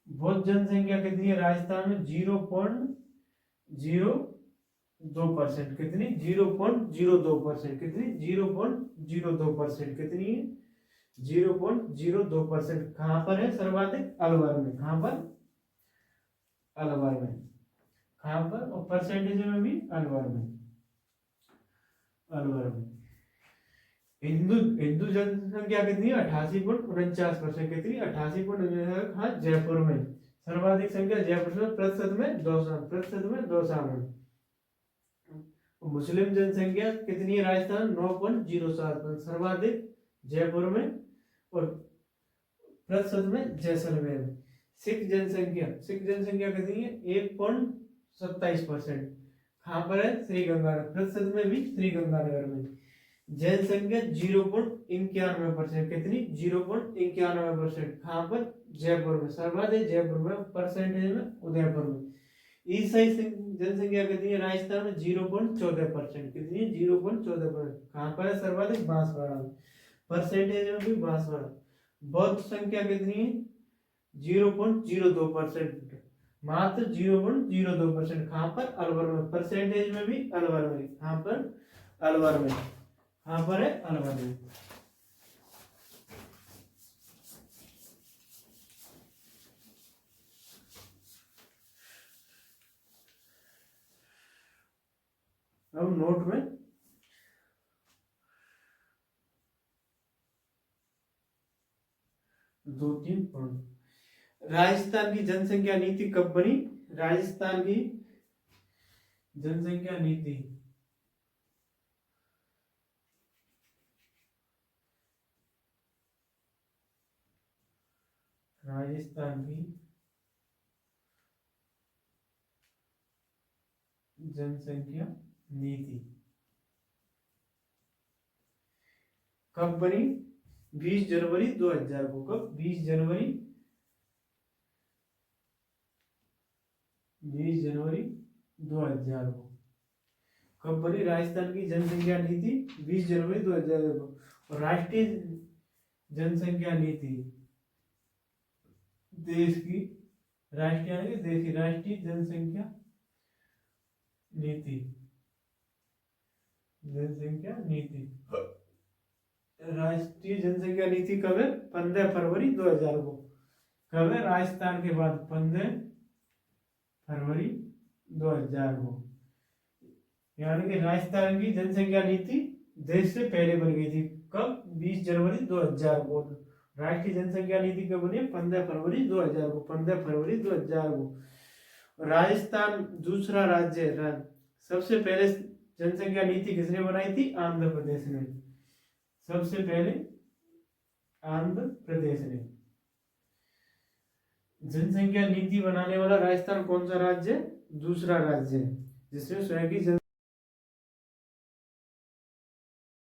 बौद्ध जनसंख्या कितनी है राजस्थान में, 0.02%, कितनी, 0.02%, कितनी, 0.02%, कितनी है, 0.02%। कहां पर है सर्वाधिक, अलवर में, कहां पर, अलवर में, कहां पर। और परसेंटेज में भी अलवर में, अलवर में। हिंदू, हिंदू जनसंख्या कितनी है, 88.49%, कितनी, 88.49%। हाँ, जयपुर में सर्वाधिक संख्या, जयपुर में, प्रतिशत में 200, प्रतिशत में 200। मुस्लिम जनसंख्या कितनी है राजस्थान, 9.07%, सर्वाधिक जयपुर में, और प्रतिशत में जैसलमेर में। सिख जनसंख्या, सिख जनसंख्या कितनी है, 1.27%, कहां पर है, श्रीगंगानगर, प्रतिशत में भी श्रीगंगानगर में। जैन संख्या 0.91%, कितनी, 0.91%, कहां पर, जयपुर में, सर्वाधिक जयपुर में, परसेंटेज में उदयपुर में। ईसाई जनसंख्या कितनी है राजस्थान में, 0.14%, कितनी है, 0.14%, कहां पर है, सर्वाधिक बांसवाड़ा में, परसेंटेज में भी बांसवाड़ा। बौद्ध संख्या कितनी है, 0.02%, मात्र 0.02%, कहां पर, अलवर में, परसेंटेज में भी अलवर में, कहां पर, अलवर में, कहां पर है, अलवर में। अब नोट में 2-3 पॉइंट। राजस्थान की जनसंख्या नीति कब बनी, राजस्थान की जनसंख्या नीति, राजस्थान की जनसंख्या नीति कब बनी, 20 जनवरी 2000 को। कब, 20 जनवरी 2000 को। कब बनी राजस्थान की जनसंख्या नीति, 20 जनवरी 2000 को। और राष्ट्रीय जनसंख्या नीति, देश की राष्ट्रीय, देश की राष्ट्रीय जनसंख्या नीति जनसंख्या नीति। राष्ट्रीय जनसंख्या नीति कब है? 15 फरवरी 2000 को। कब है? राजस्थान के बाद 15 फरवरी 2000 को। यानी कि राजस्थान की जनसंख्या नीति देश से पहले बन गई थी। कब? 20 जनवरी 2000 को। राष्ट्रीय जनसंख्या नीति कब बनी? 15 फरवरी 2000 को। 15 फरवरी 2000 को। राजस्थान दूसरा राज्य है। सबसे पहले जनसंख्या नीति किसने बनाई थी? आंध्र प्रदेश ने। सबसे पहले आंध्र प्रदेश ने। जनसंख्या नीति बनाने वाला राजस्थान कौन सा राज्य है? दूसरा राज्य है जिसमें स्वयं की